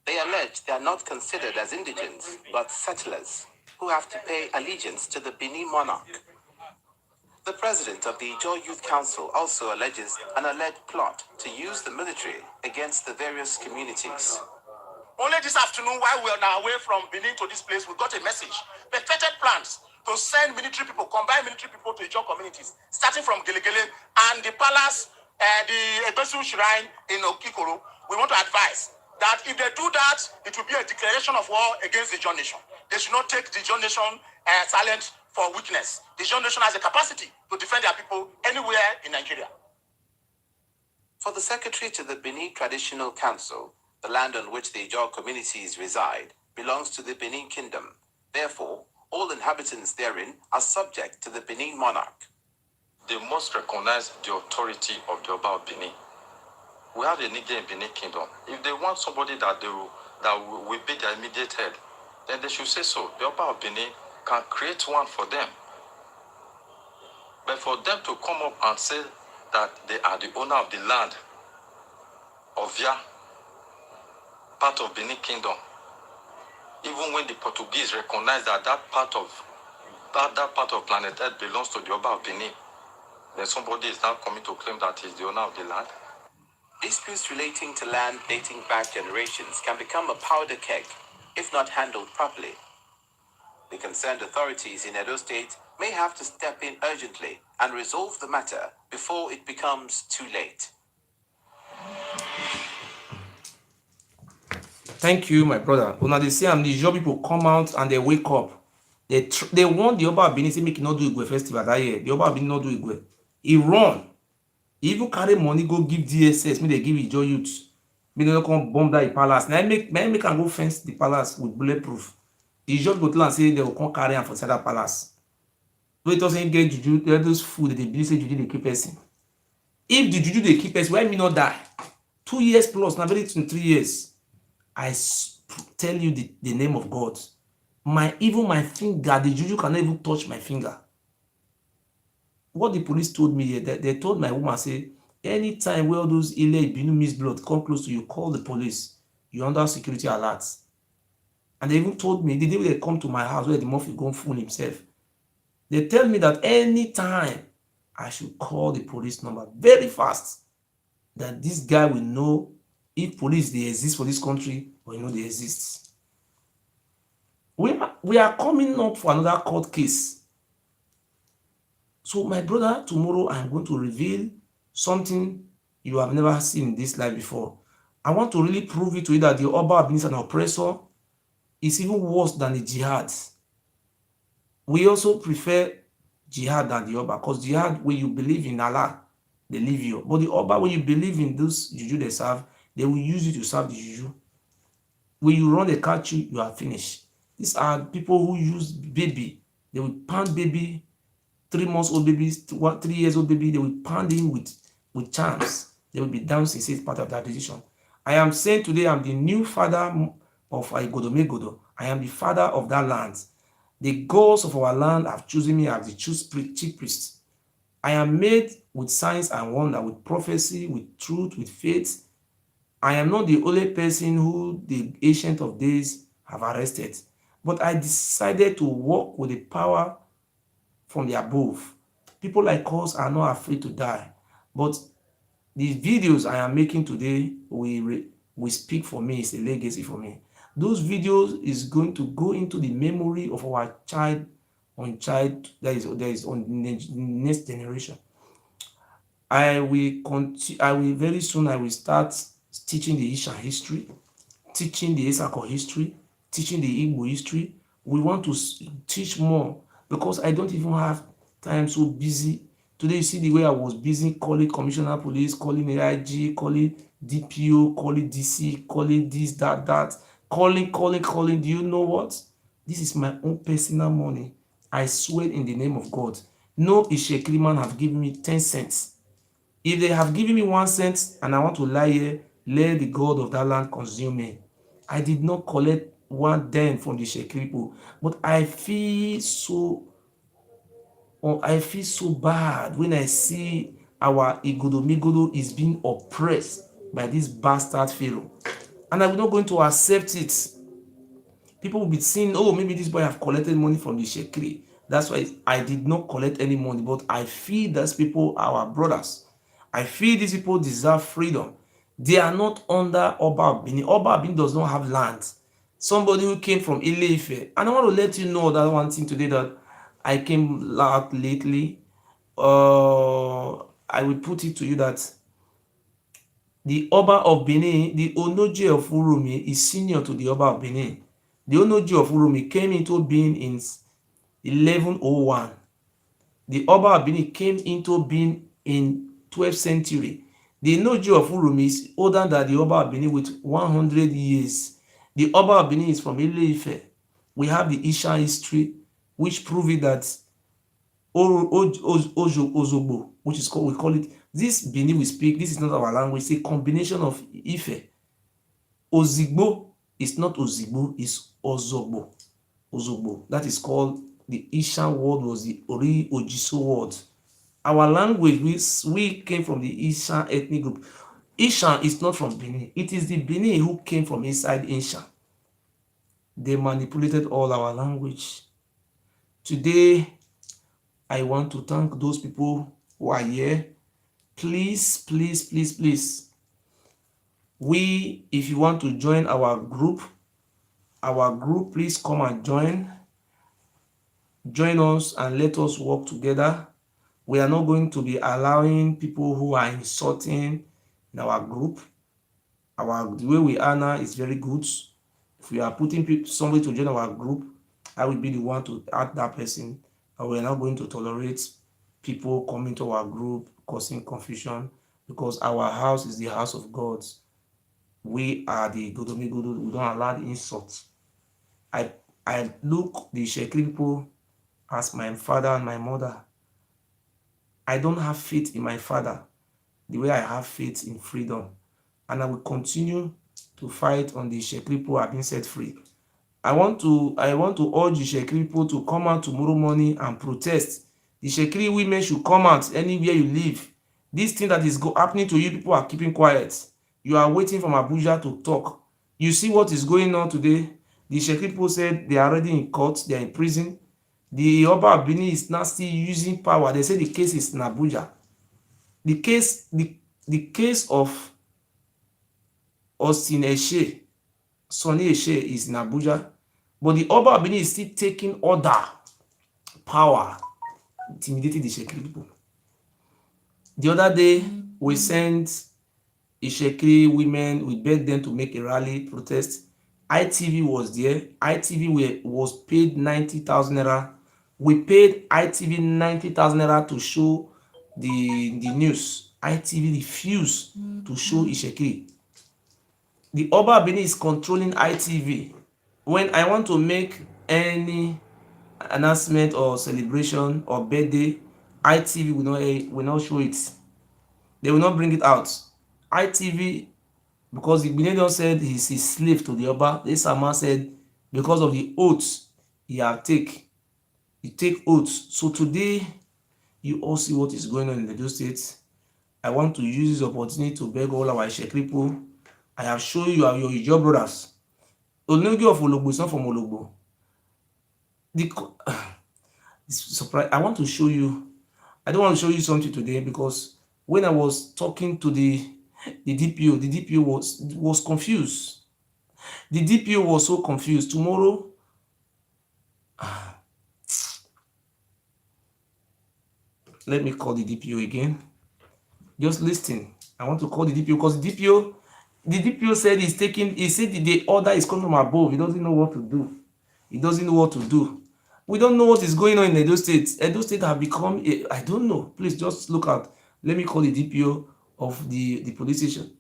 They allege they are not considered as indigents, but settlers, who have to pay allegiance to the Benin monarch. The president of the Ijaw Youth Council also alleges an alleged plot to use the military against the various communities. Only this afternoon, while we are on our way from Benin to this place, we got a message. Perfected plans to send military people, combine military people to Ijaw communities, starting from Gelegele and the palace, the Ebesu Shrine in Okikoro. We want to advise that if they do that, it will be a declaration of war against the Ijaw nation. They should not take the Ijaw nation silent for weakness. The Ijaw nation has a capacity to defend their people anywhere in Nigeria. For the secretary to the Benin Traditional Council, the land on which the Ijaw communities reside belongs to the Benin Kingdom. Therefore, all inhabitants therein are subject to the Benin monarch. They must recognize the authority of the Oba of Benin. We have a Niger in Benin Kingdom. If they want somebody that will be their immediate head, then they should say so. The Oba of Benin can create one for them. But for them to come up and say that they are the owner of the land of Ovia, part of Benin Kingdom, even when the Portuguese recognize that that part of planet Earth belongs to the Oba of Benin, then somebody is now coming to claim that he's the owner of the land. Disputes relating to land dating back generations can become a powder keg if not handled properly. The concerned authorities in Edo State may have to step in urgently and resolve the matter before it becomes too late. Thank you, my brother. Una dey see am, the Ijaw people come out and they wake up. They want the Oba of Benin say make e no do Igwe festival that year. The Oba of Benin no do Igwe. He run. He even carry money go give DSS, make they give Ijaw youth. Make they no come bomb that palace. Now make am go fence the palace with bulletproof. The Ijaw people tell am say they will come carry am for inside that palace. So it doesn't get juju, those food that they believe say juju dey keep person. If the juju dey keep person, why me not die? 2 years plus, now very soon 3 years. I tell you the name of God. Even my finger, the juju cannot even touch my finger. What the police told me here, they told my woman, say, anytime where all those Ile Ibinu miss blood come close to you, call the police. You're under security alert. And they even told me, the day they come to my house where the Murphy go fool himself, they tell me that anytime I should call the police number very fast, that this guy will know if police they exist for this country or you know they exist. We are coming up for another court case. So my brother, tomorrow I'm going to reveal something you have never seen in this life before. I want to really prove it to you that the Oba is an oppressor. Is even worse than the jihad. We also prefer jihad than the Oba, because jihad, when you believe in Allah, they leave you. But the Oba, when you believe in those juju they serve, they will use you to serve the juju. When you run, they catch you, you are finished. These are people who use baby. They will pound baby, 3 months old babies, 3 years old baby, they will pound him with charms. They will be dancing, say it's part of that decision. I am saying today I'm the new father of Igodomegodo. I am the father of that land. The gods of our land have chosen me as the chief priest. I am made with signs and wonder, with prophecy, with truth, with faith. I am not the only person who the Ancient of Days have arrested, but I decided to walk with the power from the above. People like us are not afraid to die, but the videos I am making today will speak for me. It's a legacy for me. Those videos is going to go into the memory of our child that is on the next generation. I will very soon I will start teaching the Isha history, teaching the Isako history, teaching the Igbo history. We want to teach more because I don't even have time, so busy. Today you see the way I was busy calling commissioner police, calling AIG, calling DPO, calling DC, calling this, that, calling. Do you know what? This is my own personal money. I swear in the name of God. No Itsekiris man have given me 10 cents. If they have given me 1 cent and I want to lie here, let the God of that land consume me. I did not collect 1 dime from the Itsekiris people, but I feel so bad when I see our Igodomegodo is being oppressed by this bastard Pharaoh. And I'm not going to accept it. People will be saying, oh, maybe this boy have collected money from the Itsekiris. That's why I did not collect any money, but I feel those people are our brothers. I feel these people deserve freedom. They are not under Oba Benin. Oba Benin does not have land. Somebody who came from Ile Ife. And I want to let you know that one thing today that I came out lately. I will put it to you that the Oba of Benin, the Onoji of Urumi, is senior to the Oba of Benin. The Onoji of Urumi came into being in 1101. The Oba of Benin came into being in 12th century. The Onoji of Urumi is older than the Oba of Benin with 100 years. The Oba of Benin is from Ile Ife. We have the Isha history, which prove it that Ologbo, which is called, we call it, this Benin we speak, this is not our language, it's a combination of Ife. Ozigbo is not Ozigbo, it's Ozogbo. Ozogbo. That is called, the Isha word was the Ori Ojiso word. Our language, we came from the Isha ethnic group. Isha is not from Benin. It is the Benin who came from inside Isha. They manipulated all our language. Today, I want to thank those people who are here. Please, please, please, please. If you want to join our group, please come and join. join us and let us work together. We are not going to be allowing people who are insulting in our group. The way we are now is very good. If we are putting somebody to join our group, I will be the one to add that person. And we are not going to tolerate people coming to our group causing confusion, because our house is the house of God. We are the Godomigodo. We don't allow the insults. I look the Itsekiris people as my father and my mother. I don't have faith in my father the way I have faith in freedom. And I will continue to fight on the Itsekiris people who have been set free. I want to urge the Itsekiris people to come out tomorrow morning and protest. The Itsekiris women should come out anywhere you live. This thing that is happening to you, people are keeping quiet. You are waiting from Abuja to talk. You see what is going on today? The Itsekiris people said they are already in court, they are in prison. The Oba of Benin is now still using power. They say the case is in Abuja. The case of Austin Eshe, Sonny Eshe is in Abuja, but the Oba of Benin is still taking order, power, intimidating the Itsekiris people. The other day, we sent Itsekiris women, we begged them to make a rally protest. ITV was there. ITV was paid 90,000 naira. We paid ITV 90,000 naira to show the news. ITV refused to show Itsekiris. The Oba Benin is controlling ITV. When I want to make any announcement or celebration or birthday, ITV will not show it. They will not bring it out. ITV, because the Benin said he's a slave to the Oba. This man said because of the oaths he take oaths. So today, you all see what is going on in the Edo State. I want to use this opportunity to beg all our Itsekiris people. I have shown you your Ijaw brothers. Ologbo of Ologbo is not from Ologbo. I want to show you. I don't want to show you something today because when I was talking to the DPO was confused. The DPO was so confused. Tomorrow, let me call the DPO again. Just listen. I want to call the DPO because the DPO said he said the order is coming from above. He doesn't know what to do. We don't know what is going on in Edo State. Edo State have become I don't know. Please just look at. Let me call the DPO of the police station.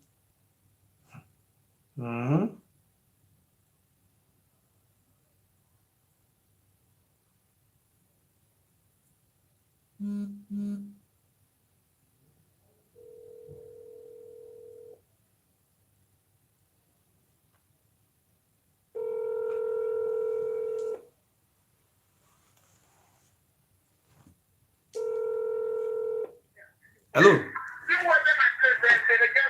Hello.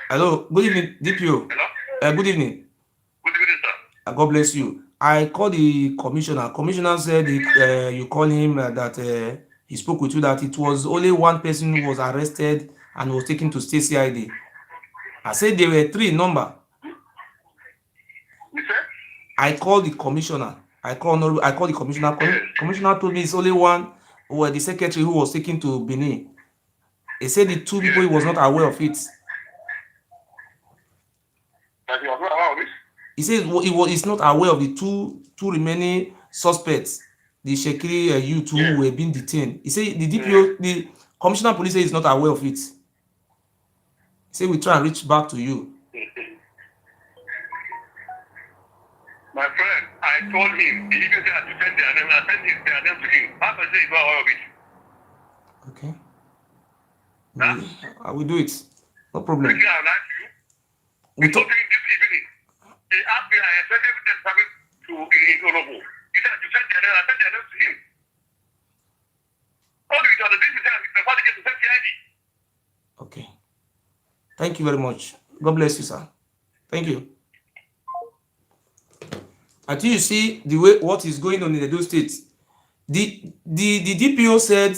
Hello. Good evening, DPO. Hello. Good evening. Good evening, sir. God bless you. I called the commissioner. Commissioner said you called him that he spoke with you that it was only one person who was arrested and was taken to state CID. I said there were 3 in number. You said? I called the commissioner. I called the commissioner. Commissioner told me it's only one, or the secretary who was taken to Benin. He said the 2 people he was not aware of it. That you are not aware of it? He says he's not aware of the two remaining suspects, the Itsekiris youth who were being detained. He said the DPO, the commissioner of police said he's not aware of it. He said we try and reach back to you. My friend, I told him, the DPO said to send their name, I sent their name to him. How can I say he's not aware of it? Okay. I will do it. No problem. Quickly, I would like you. We talked to him this evening. He asked me, I said everything happened to Ologbo. He said to send their name, I sent their name to him. All the other things he said, before they get to send CID. Okay. Thank you very much. God bless you, sir. Thank you. Until you see the way what is going on in the Edo State, the DPO said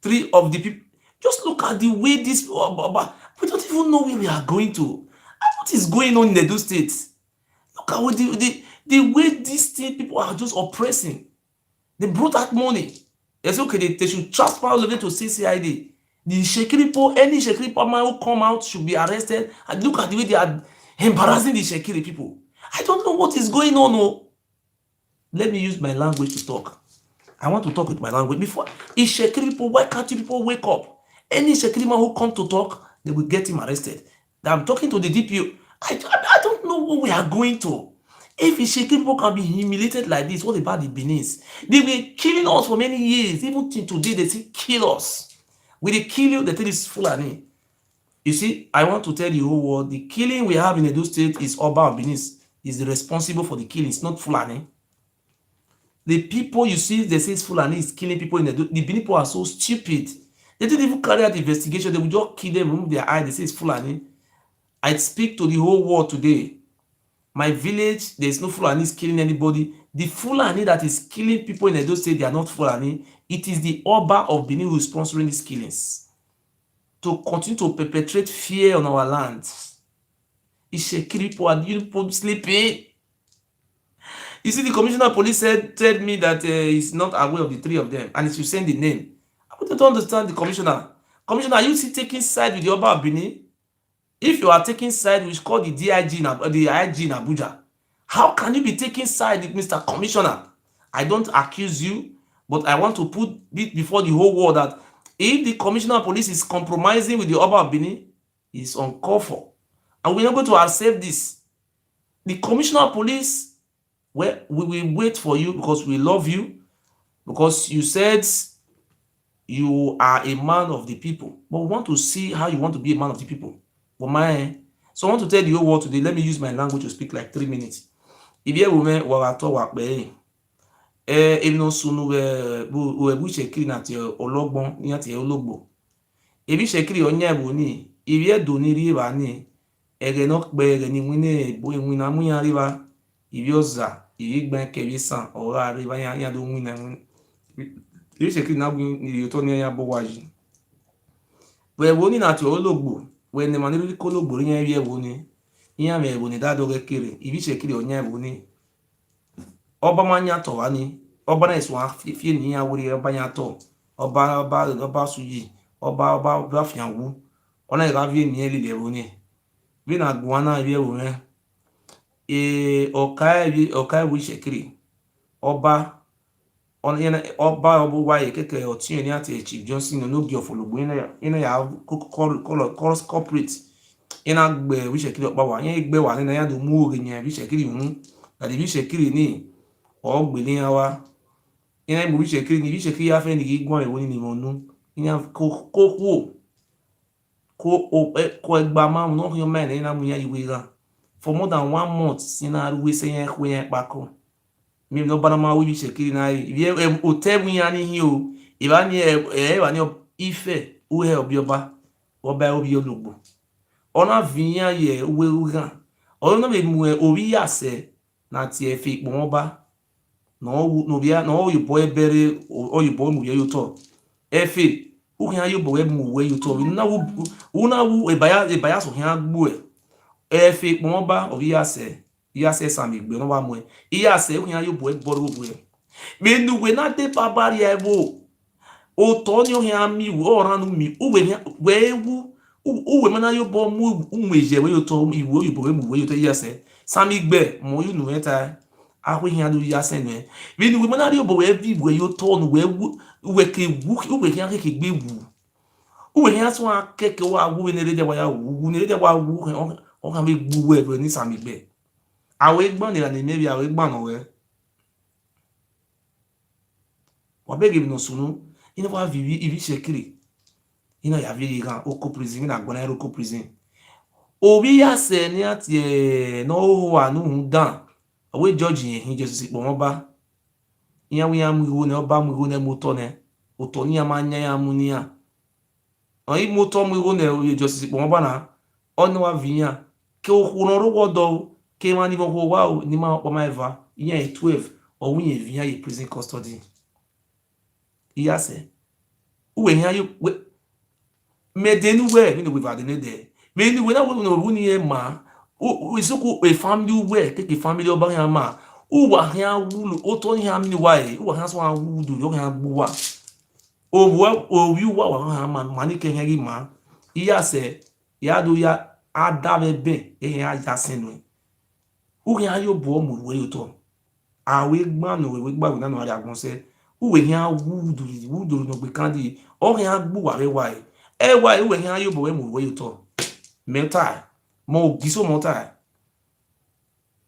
3 of the people. Just look at the way this. We don't even know where we are going to. What is going on in the Edo State? Look at the way these people are just oppressing. They brought out money. They say, okay, they should transfer all of it to CCID. The Shekiri, any Shekiri man who come out should be arrested. And look at the way they are embarrassing the Shekiri people. I don't know what is going on. Oh. Let me use my language to talk. I want to talk with my language. Before, if Shekiri people, why can't you people wake up? Any Shekiri man who come to talk, they will get him arrested. I'm talking to the DPO. I don't know what we are going to. If Shekiri people can be humiliated like this, what about the Benin's? They were killing us for many years. Even till today, they still kill us. When they kill you, they tell it's Fulani. You see, I want to tell the whole world, the killing we have in Edo State is Oba of Benin's is responsible for the killings, not Fulani. The people you see, they say Fulani is killing people in Edo. The Benin people are so stupid. They didn't even carry out the investigation. They will just kill them, remove their eye. They say it's Fulani. I speak to the whole world today. My village, there's no Fulani killing anybody. The Fulani that is killing people in Edo State, they are not Fulani. It is the Oba of Benin who is sponsoring these killings to continue to perpetrate fear on our land. Itsekiris people and you people sleeping. You see, the commissioner of police told me that he's not aware of the three of them and he should send the name. I want to understand the commissioner. Commissioner, are you still taking side with the Oba of Benin? If you are taking side, we should call the IG in Abuja. How can you be taking side with Mr. Commissioner? I don't accuse you, but I want to put it before the whole world that if the commissioner of police is compromising with the Oba of Benin, it's uncalled for. And we're not going to accept this. The commissioner of police, well, we will wait for you because we love you, because you said you are a man of the people. But we want to see how you want to be a man of the people. So I want to tell the whole world today, let me use my language to speak like 3 minutes. If you women warato wakbe no sunu we Itsekiris na ti Ologbo ni ati Ologbo. Ebi Itsekiris onya ebo ni, ibi edo ni riba ni, ege no pe ege ni wine ebo wina mu yan riba, ibi oza, ibi gban kebi san ora riba yan do wina. Ibi Itsekiris na ni yoto ni yan bo waji. We ebo ni na ti Ologbo. When the man really call Ologbo yan ebi ebo ni, yan me ebo ni da do gekere, ibi Itsekiris onya ebo ni. Oba manya to ani oba na iso afie ni ya wori oba nya to oba suji oba fianwu ona ga vie ni ele lewo ni bi na gwana bi ewo me okai wi Itsekiris oba on yana oba obo wa ye keke otin ni ati Chief Johnson no gi of Ologbo ina ya corporate ina gbe wi Itsekiris opa wa yan gbe wa ni na ya do mu ore yan bi Itsekiris hun that bi Itsekiris ni o gbele yan wa ina mo Itsekiris ni Itsekiris ya fe ni gi gbon ewo ni mo nu ina ko egba ma no yo men ina mu ya iwe ra for more than 1 month ina ruwe se yan ko yan pako mi no bana ma wi Itsekiris na ibi hotel mu yan ni o iba ni wa ni Ife o he obioba obi Ologbo ona vinya ye uwe ugan ona me mu obi yase na ti e fi pon ba no bia no oyibo ebere oyibo mu ye yuto efe uhin ayobo we mu we yuto una wu ebaya so hin agbu efe pon ba obi yase sami gbe no ba mu yase uhin ayobo egboru obu me nu we na de babari ebo o to ni ohin ami wo oranu mi uwe uwe mana yobo mu umweje we yuto iwo oyibo we mu we yuto yase sami gbe mo yu nu eta ahwe hin adu yase nu we ni we mana yobo we bi we yuto nu we ke wu uwe hin akeke gbe wu uwe hin aso akeke wa wu ni rede wa ya wu ni rede wa wu o kan be gbu we ni sami gbe awe gbon ni la ni mebi awe gbon no we wa be give no sunu ina wa vivi ibi Itsekiris ina ya vi gan oko prison ina gbona oko prison obi yase ni ati no ho anu dan awe judge yin Jesus po won ba yan wi am iwo ne oba mu iwo ne moto ne oto ni amanya ya mu ni a oyi moto mu iwo ne Jesus po won ba na onu wa viyan ke o ro ro do ke ma ni bo wa o ni ma po ma eva yan 12 o wi yen viyan ye prison custody yase uwe yan yo medenu we ni we va de ne de me ni we na we no ru ni e ma o isuku a family we take family oba yan ma u wa yan wulu o to yan mi wa e u wa yan so an wudu yo yan gbu wa o wi wa ha mani ke heri ma iya se ya do ya adave be ya senu uwe ayo bo mu we to awe gba no we gba we na no ari agun se uwe ya wudu no gbe kan di o ya gbu wa we wa wa uwe ya ayo bo we mu we to meta mo giso mota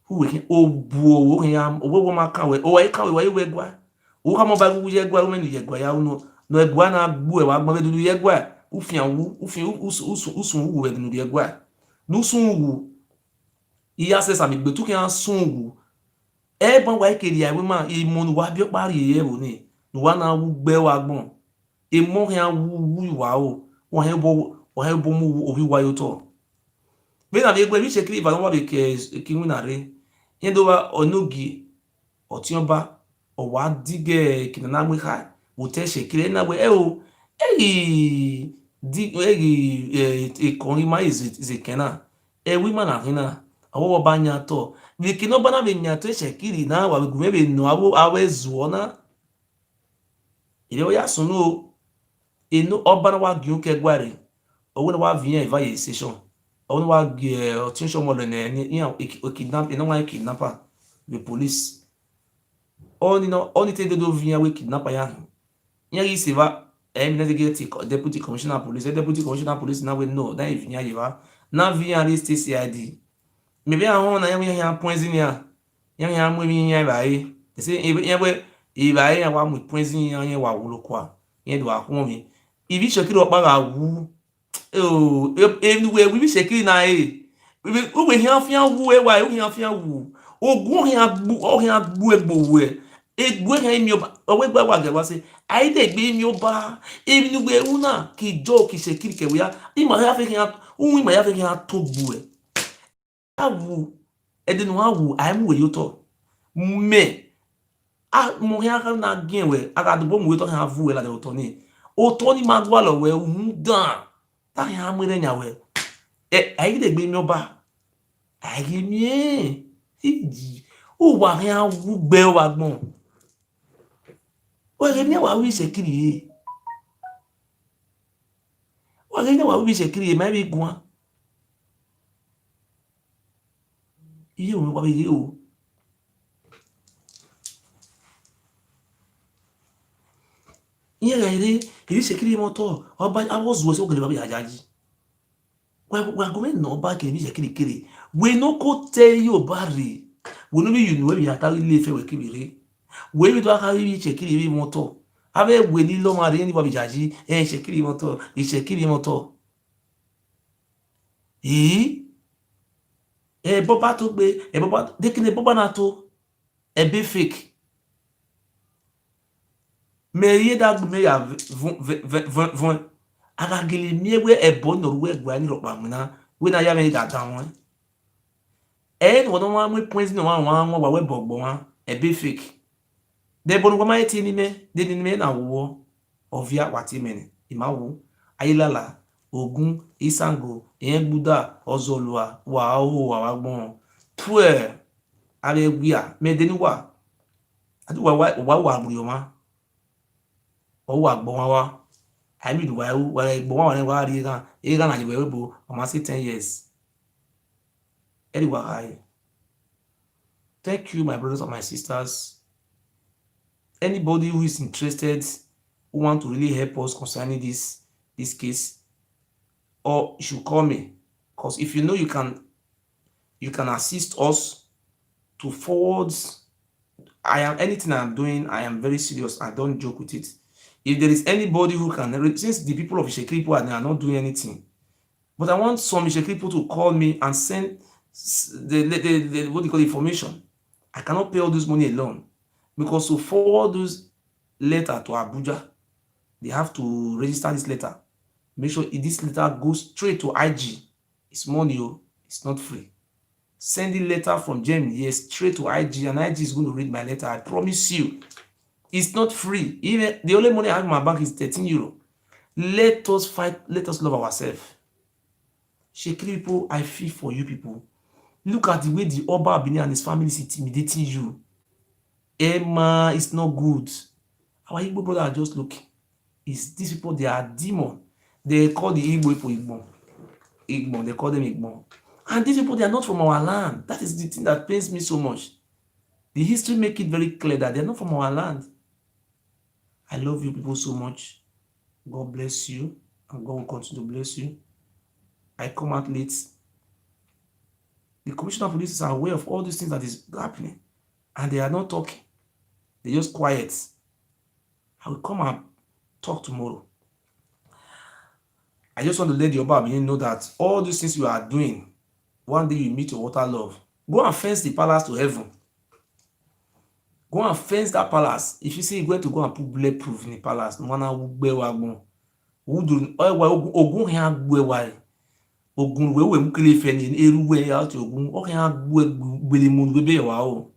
uwe o bu o ya o ma kan we o ka we we gba o ka mo ba wu ye gba o me ni ye gba ya no egwa na gbu e wa gbon du ye gba ufin usun wu we nu ye gba nu sun wu iya se sami gbe tu ki an sun wu e bon wa kiri ya we ma e mo nu wa bi o pari ye ro ni nu wa na wu gbe wa gbon e mo yan wu wa o wa he bo mu obi wa yo to be na be gbe mi se kiri ba wa be ki wina re yen do wa onugi otionba o wa dige kinana gbe ka wote shekire na we o ikọrin ma izekena wi mana hina awo ba nya to bi kino bana be nya to shekiri na wa gume be no awe zuo na ile o ya sunu inu obana wa gi oke gware owo na wa vien evaluation owo na wa gi attention mo le ni o kidnap ina wa kidnapper the police oni te do vien we kidnapper ya yari se va deputy commissioner police deputy commissioner police na we no na ivinya yiva na via ali state cid me be ahun na yan points ni a yan mu mi yan bai se yan we bai yan wa mu points ni yan wa wulo kwa yan do ahun mi ibi shekiri opa ga wu we bi shekiri na we yan fi an wu wa we yan fi an wu ogun yan gbu egbo we egbo yan mi owe gba wa ge wa se aide gbe mi oba ebi ni we una ki jo ki shekiri ke we ya ima ya fe yan ohun ima ya fe yan to gbu e awu edenu awu aimu we yo to me mo yan ka na gin we aga do bo mu we to yan vu we la de to ni ma gwa lo we dan ta yan mu re nya we aide gbe mi oba aye mi iji o wa yan wu gbe wa gbon wọ́n ní àwọn àwọn ìṣẹ̀kiri yìí wọ́n ní àwọn àwọn ìṣẹ̀kiri yìí máa bí gun wá iye òun wà bí o iye rẹ̀ rí èyí ìṣẹ̀kiri mọ́tọ̀ ọba awọ́zùwọ́ sí ògèlè bàbí àjájí wọ́n gómìn náà bá kiri ìṣẹ̀kiri kiri wọ́n ní kó tẹ́ yóò bá rí wọ́n ní bí yìí níwẹ̀ bí àtàrí ilé ìfẹ́ wẹ̀ kiri rí we bi to aka ri chekiri bi moto abe we ni lo ma re ni babi jaji chekiri moto boba to gbe boba de kini boba na to be fake me ye da gbe ya von aga gele mi we ebo no we gba ni ropa mi na we na ya me da da won no wa mu points no wa we bogbo wa be fake de bonu kwa eti ni me na wo ovia wati mene imawu ayilala ogun isango gbuda ozolua wa o wa gbon pue are gbia me de ni wa adu wa agburi ma o wa gbon wa I mean wa gbon wa wa ri gan na jiwe bo o ma say 10 years anyway I thank you my brothers and my sisters. Anybody who is interested, who want to really help us concerning this case, or you should call me, because if you know you can assist us to forward. Anything I'm doing, I am very serious. I don't joke with it. If there is anybody who can, since the people of Itsekiris are not doing anything, but I want some Itsekiris people to call me and send the what do you call information. I cannot pay all this money alone. Because to forward those letter to Abuja, they have to register this letter. Make sure this letter goes straight to IG. It's money, it's not free. Sending letter from Germany, yes, straight to IG, and IG is going to read my letter. I promise you, it's not free. Even the only money I have in my bank is 13 euro. Let us fight. Let us love ourselves. Itsekiris people, I feel for you people. Look at the way the Oba Abini and his family is intimidating you. Emma, it's not good. Our Igbo brother are just looking. is these people, they are demon. They call the Igbo people Igbo. They call them Igbo. And these people, they are not from our land. That is the thing that pains me so much. The history make it very clear that they are not from our land. I love you people so much. God bless you, and God will continue to bless you. I come out late. The commissioner of police is aware of all these things that is happening, and they are not talking. They're just quiet. I will come and talk tomorrow. I just want to let the Oba know that all these things you are doing, one day you meet your water love. Go and fence the palace to heaven. Go and fence that palace. If you say you're going to go and put bulletproof in the palace, no matter who do ogun here gbewa ogun we mukele fe ni eruwe out ogun o kan gbele mu bebe wa o.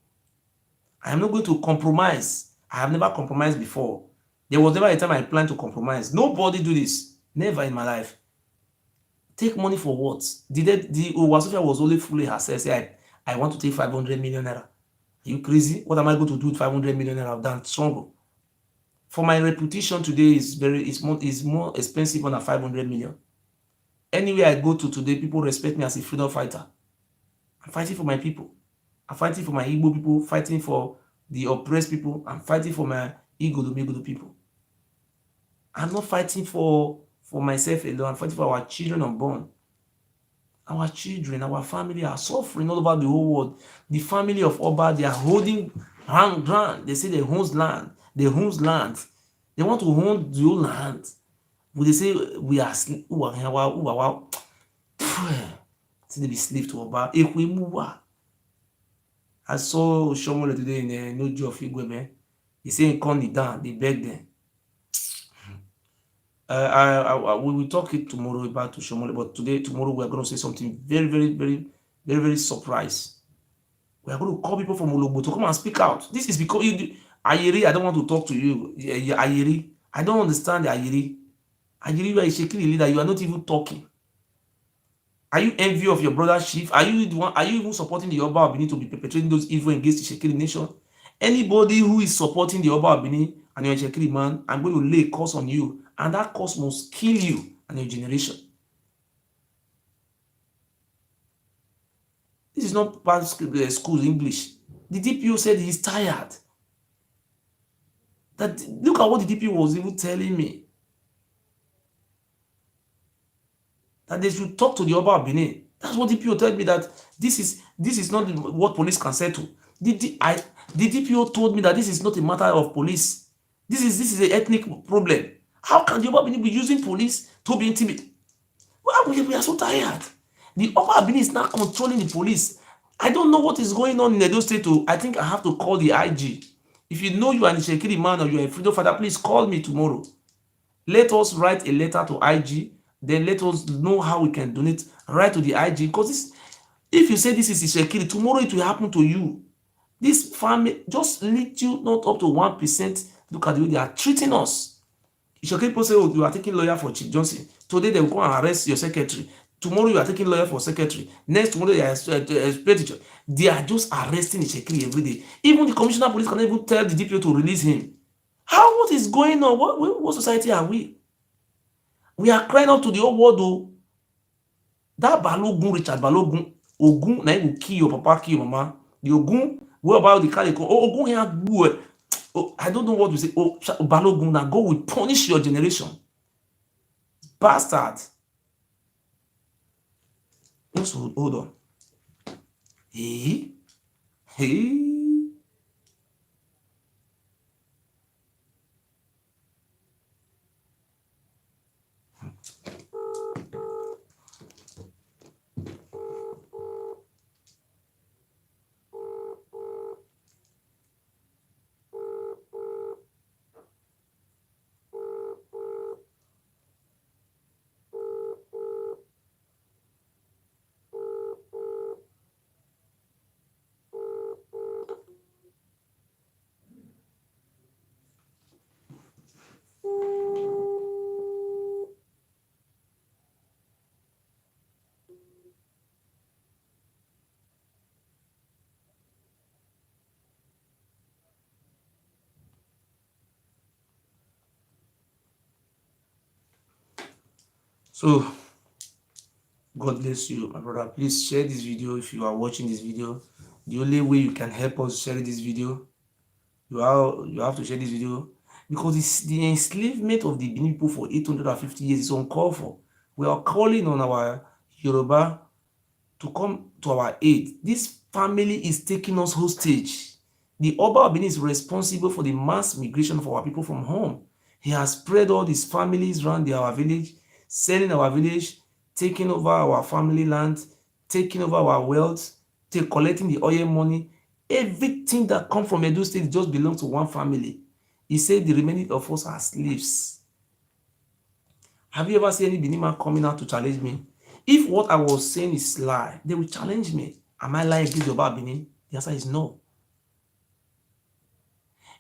I am not going to compromise. I have never compromised before. There was never a time I planned to compromise. Nobody do this. Never in my life. Take money for what? The Owasofia was only fully herself. Say, I want to take 500 million naira. Are you crazy? What am I going to do with 500 million naira? I've done struggle. For my reputation today is more expensive than 500 million. Anywhere I go to today, people respect me as a freedom fighter. I'm fighting for my people. I'm fighting for my Igbo people, fighting for the oppressed people. I'm fighting for my Igodo people. I'm not fighting for myself alone. I'm fighting for our children unborn. Our children, our family are suffering all over the whole world. The family of Oba, they are holding ground. They say they own land. They own land. They want to own the whole land. But they say we are see they be slave to Oba. I saw Shomole today in the Nojo of Igwebe. He say he calm it down. They beg them. We will talk it tomorrow about to Shomole, but tomorrow we are going to say something very surprise. We are going to call people from Ologbo to come and speak out. This is because Ayeri, I don't want to talk to you. Ayeri, I don't understand Ayeri. Ayeri, you are a Itsekiris leader. You are not even talking. Are you envy of your brother's chief? Are you even supporting the Oba of Benin to be perpetrating those evil against the Itsekiris nation? Anybody who is supporting the Oba of Benin and you're a Itsekiris man, I'm going to lay a curse on you, and that curse must kill you and your generation. This is not part of school English. The DPO said he's tired. Look at what the DPO was even telling me. That they should talk to the Oba of Benin. That's what DPO told me, that this is not what police can settle. The DPO told me that this is not a matter of police. This is an ethnic problem. How can the Oba of Benin be using police to be intimidated? Well, we are so tired. The Oba of Benin is not controlling the police. I don't know what is going on in Edo State. I think I have to call the IG. If you know you are an Itsekiris man or you are a freedom fighter, please call me tomorrow. Let us write a letter to IG. Then let us know how we can donate. Write to the IG, because if you say this is Itsekiris, tomorrow it will happen to you. This family just lead you not up to 1%. Look at the way they are treating us. Itsekiris people say, oh, you are taking lawyer for Chief Johnson. Today they will go and arrest your secretary. Tomorrow you are taking lawyer for secretary. Next tomorrow they are expenditure. They are just arresting Itsekiris every day. Even the commissioner of police cannot even tell the DPO to release him. What is going on? What society are we? We are crying out to the whole world, though. That Balogun, Richard Balogun, Ogun, na will kill your papa, kill your mama. The Ogun, what about the Kaliko? Ogun here, I don't know what to say. Balogun, now God will punish your generation. Bastard. Just hold on. Hey. So God bless you, my brother. Please share this video if you are watching this video. The only way you can help us share this video, you have to share this video, because it's the enslavement of the Benin people for 850 years is uncalled for. We are calling on our Yoruba to come to our aid. This family is taking us hostage. The Oba of Benin is responsible for the mass migration of our people from home. He has spread all these families around our village, selling our village, taking over our family land, taking over our wealth, collecting the oil money. Everything that comes from Edo State just belongs to one family. He said the remaining of us are slaves. Have you ever seen any Benin man coming out to challenge me? If what I was saying is lie, they will challenge me. Am I lying against the Oba Benin? The answer is no.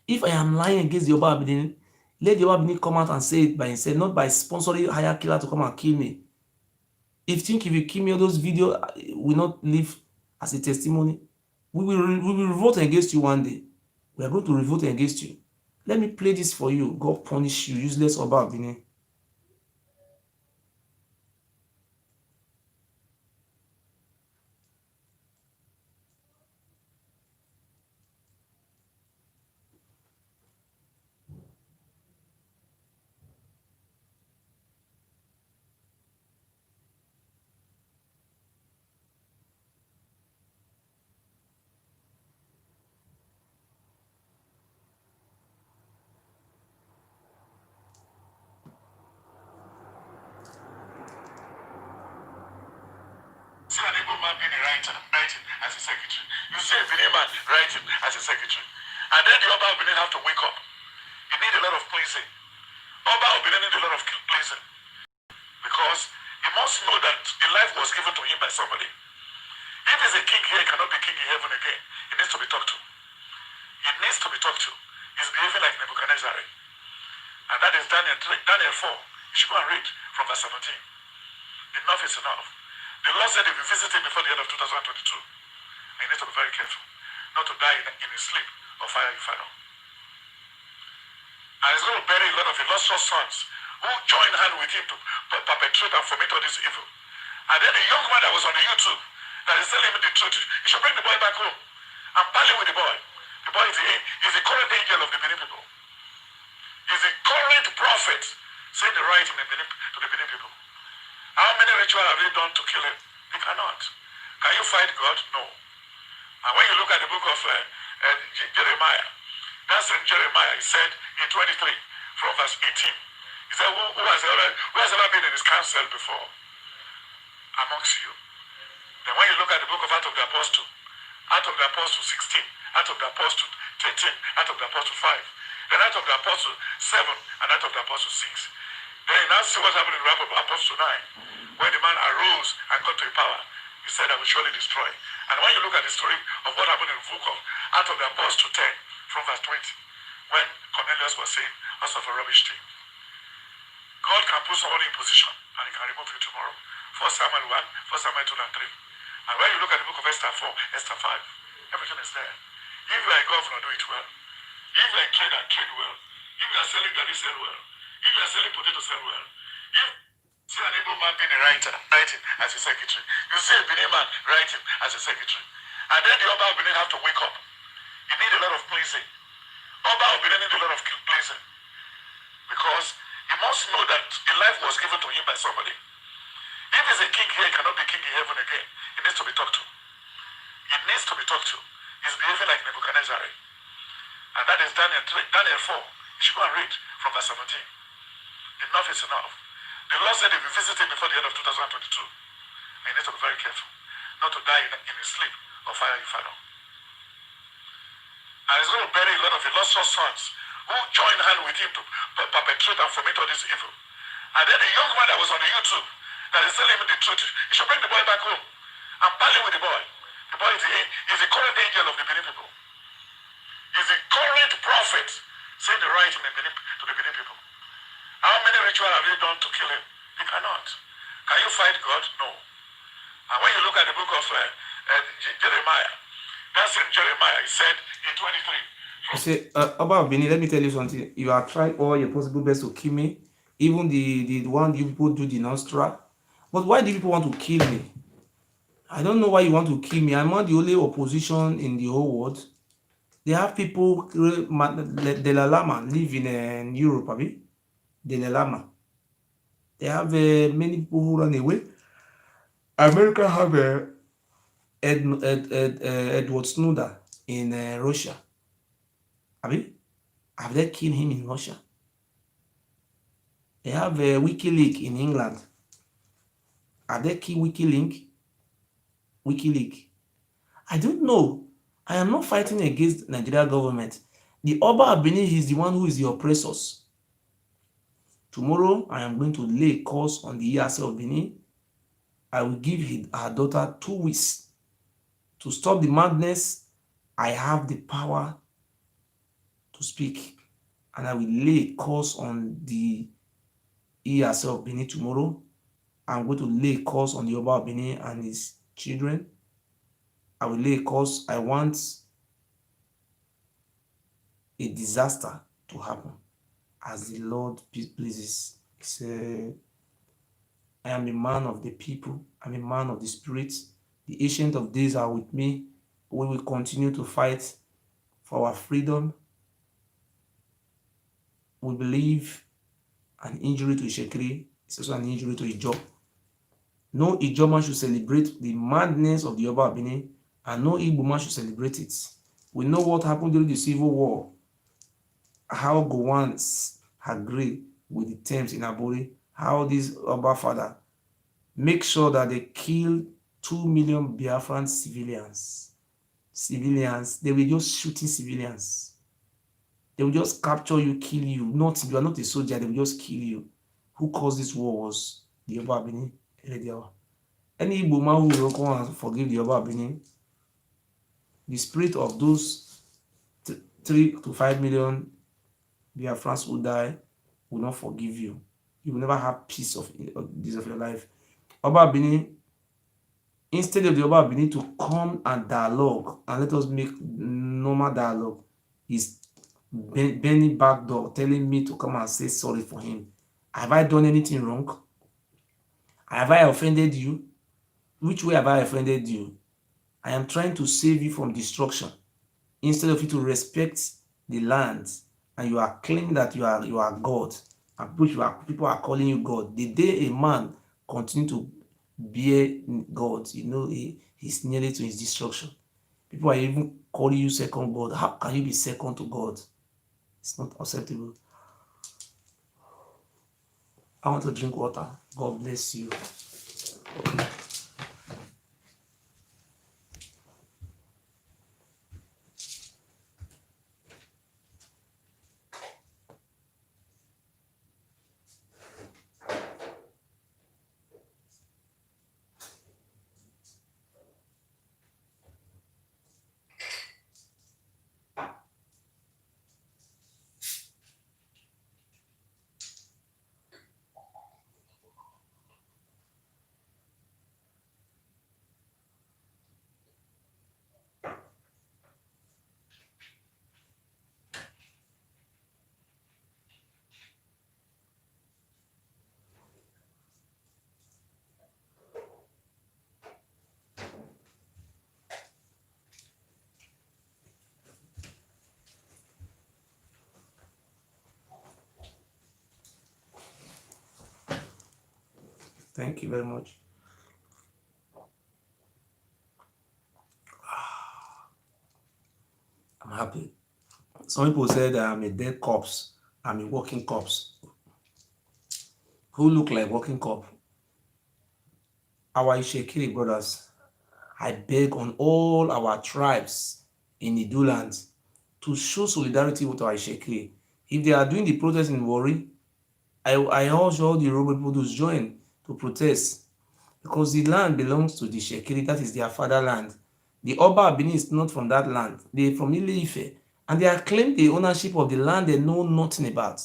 If I am lying against the Oba Benin, let the Oba Benin come out and say it by himself, not by sponsoring a higher killer to come and kill me. If you kill me, all those videos will not live as a testimony. We will revolt against you one day. We are going to revolt against you. Let me play this for you. God punish you, useless Oba Benin. See an able man being a writer, writing as a secretary. You see a Benin man writing as a secretary. And then the Oba of Benin have to wake up. You need a lot of cleansing. Oba of Benin need a lot of cleansing. Because he must know that the life was given to him by somebody. If he's a king here, he cannot be king in heaven again. He needs to be talked to. He needs to be talked to. He's behaving like Nebuchadnezzar. And that is Daniel 4. You should go and read from verse 17. Enough is enough. The Lord said he will visit him before the end of 2022. And you need to be very careful not to die in his sleep or fire inferno. And he's going to bury a lot of illustrious sons who joined hand with him to perpetrate and foment all this evil. And then the young man that was on the YouTube that is telling him the truth, he should bring the boy back home and parley with the boy. The boy is the current angel of the Benin people. He's the current prophet saying the right to the Benin people. How many rituals have they done to kill him? They cannot. Can you fight God? No. And when you look at the book of Jeremiah, that's in Jeremiah, he said in 23 from verse 18, he said, who has ever been in his council before amongst you? Then when you look at the book of Acts of the Apostle 16, Acts of the Apostle 13, Acts of the Apostle 5, then Acts of the Apostle 7, and Acts of the Apostle 6. Then you now see what happened in the Apostle 9, when the man arose and got to power. He said, I will surely destroy. And when you look at the story of what happened in the book of Acts of the Apostle 10, from verse 20, when Cornelius was saying, "House of a rubbish thing." God can put somebody in position and he can remove you tomorrow. 1 Samuel 1, 1 Samuel 2 and 3. And when you look at the book of Esther 4, Esther 5, everything is there. If you are a governor, do it well. If you are a trader, trade well. If you are selling garri, sell well. If you are selling potato, sell well. If you see an able man being a writer, writing as a secretary. You see a Benin man writing as a secretary. And then the Oba of Benin have to wake up. You need a lot of cleansing. Oba of Benin need a lot of cleansing. Because he must know that a life was given to him by somebody. If he's a king here, he cannot be king in heaven again. He needs to be talked to. He needs to be talked to. He's behaving like Nebuchadnezzar. And that is Daniel 4. You should go and read from verse 17. Enough is enough. The Lord said he will visit him before the end of 2022. And you need to be very careful not to die in his sleep or fire inferno. And he's going to bury a lot of illustrious sons who joined hand with him to perpetrate and foment all this evil. And then the young man that was on the YouTube that is telling him the truth, he should bring the boy back home and parley with the boy. The boy is the current angel of the Benin people. He's the current prophet saying the right to the Benin people. How many rituals have they done to kill him? They cannot. Can you fight God? No. And when you look at the book of Jeremiah, that's in Jeremiah, he said in 23. You say, Oba of Benin, let me tell you something. You are trying all your possible best to kill me. even the one you people do the Nostra. But why do people want to kill me? I don't know why you want to kill me. I'm not the only opposition in the whole world. They have people, Dalai Lama live in Europe, abi? Dalai Lama. They have many people who run away. America have Edward Snowden in Russia. Abi? Have they killed him in Russia? They have WikiLeaks in England. Have they killed WikiLeaks? I don't know. I am not fighting against Nigeria government. The Oba of Benin is the one who is the oppressors. Tomorrow, I am going to lay curse on the ERC of Benin. I will give her daughter 2 weeks to stop the madness. I have the power to speak, and I will lay curse on the ERC of Benin tomorrow. I'm going to lay curse on the Oba of Benin and his children. I will lay curse. I want a disaster to happen as the Lord pleases. I am a man of the people. I'm a man of the spirit. The Ancient of Days are with me. We will continue to fight for our freedom. We believe an injury to Itsekiris is also an injury to Ijaw. No Ijaw man should celebrate the madness of the Oba of Benin, and no Igbo man should celebrate it. We know what happened during the Civil War, how Gowans agreed with the terms in Aburi, how this Oba father make sure that they kill 2 million Biafran civilians. They will just shooting civilians. They will just capture you, kill you. You are not a soldier, they will just kill you. Who caused this war was the Oba of Benin. Any Igbo man who will come and forgive the Oba of Benin, the spirit of those 3 to 5 million Biafrans who die will not forgive you. You will never have peace of your life. Oba of Benin, instead of the Oba of Benin to come and dialogue and let us make normal dialogue, he's bending back door, telling me to come and say sorry for him. Have I done anything wrong? Have I offended you? Which way have I offended you? I am trying to save you from destruction. Instead of you to respect the land, and you are claiming that you are God, and people are calling you God. The day a man continue to be God, he's nearly to his destruction. People are even calling you second God. How can you be second to God? It's not acceptable. I want to drink water. God bless you. Okay. Thank you very much. I'm happy. Some people said I'm a dead corpse. I'm a walking corpse. Who look like walking corpse? Our Itsekiris brothers, I beg on all our tribes in the Duland to show solidarity with our Itsekiris. If they are doing the protest in Warri, I urge all the Yoruba people to join to protest, because the land belongs to the Itsekiris. That is their fatherland. The Oba of Benin is not from that land. They're from Ile-Ife, and they are claiming the ownership of the land they know nothing about.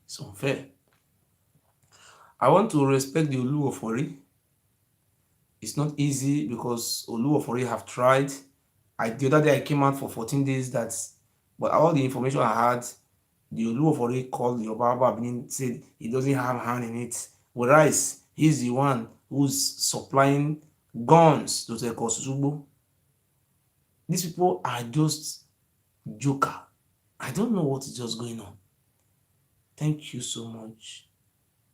It's unfair. I want to respect the Olu of Warri. It's not easy because Olu of Warri have tried. The other day I came out for 14 days, but all the information I had, The Olu of Ore called the Oba Benin, said he doesn't have hand in it. Whereas he's the one who's supplying guns to the Kosusubo. These people are just joker. I don't know what is just going on. Thank you so much.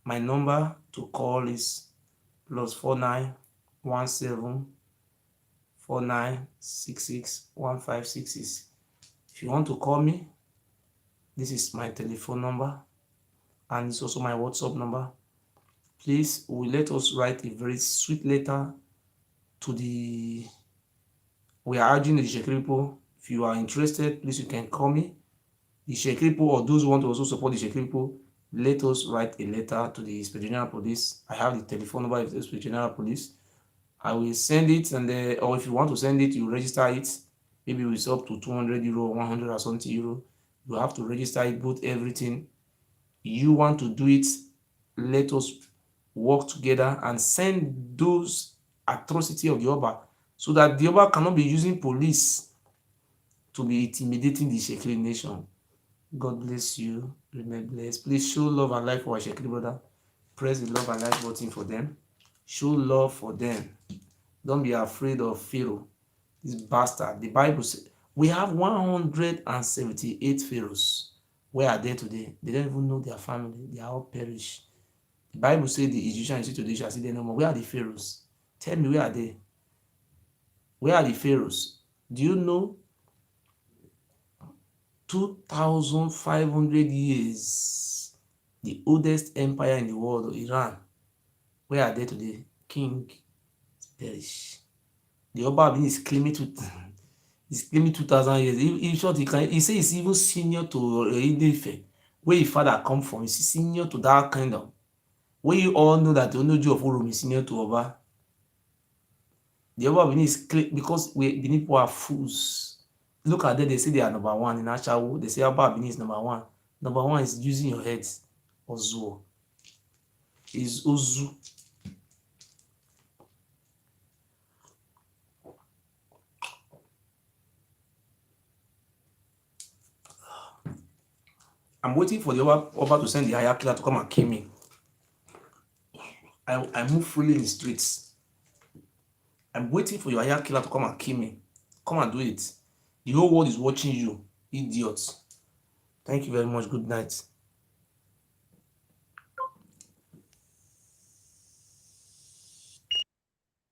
My number to call is +4917 4966 1566. If you want to call me, this is my telephone number and it's also my WhatsApp number. Please, let us write a very sweet letter to the. We are urging the Itsekiris people. If you are interested, please you can call me. The Itsekiris people or those who want to also support the Itsekiris people, let us write a letter to the Inspector General Police. I have the telephone number of the Inspector General Police. I will send it, and or if you want to send it, you register it. Maybe it's up to 200 euro, 100 or something euro. You have to register it, both everything. You want to do it, let us work together and send those atrocity of the Oba, so that the Oba cannot be using police to be intimidating the Itsekiris nation. God bless you. Remain blessed. Please show love and life for our Itsekiris brother. Press the love and like button for them. Show love for them. Don't be afraid of Pharaoh, this bastard. The Bible says we have 178 pharaohs. Where are they today? They don't even know their family. They are all perished. The Bible says the Egyptians today shall see them no more. Where are the pharaohs? Tell me, where are they? Where are the pharaohs? Do you know 2,500 years, the oldest empire in the world, Iran? Where are they today? King perish. The Oba is claiming 2,000 years. In short, he say he's even senior to Ife, where his father come from. He's senior to that kingdom. Where you all know that the Onoju of Urum is senior to Oba. The Oba is because Benin people are fools. Look at them, they say they are number one. In Achawo, they say Oba Benin is number one. Number one is using your heads. Ozuo. Is Ozu. I'm waiting for the Oba to send the higher killer to come and kill me. I move freely in the streets. I'm waiting for your higher killer to come and kill me. Come and do it. The whole world is watching you, idiots. Thank you very much. Good night.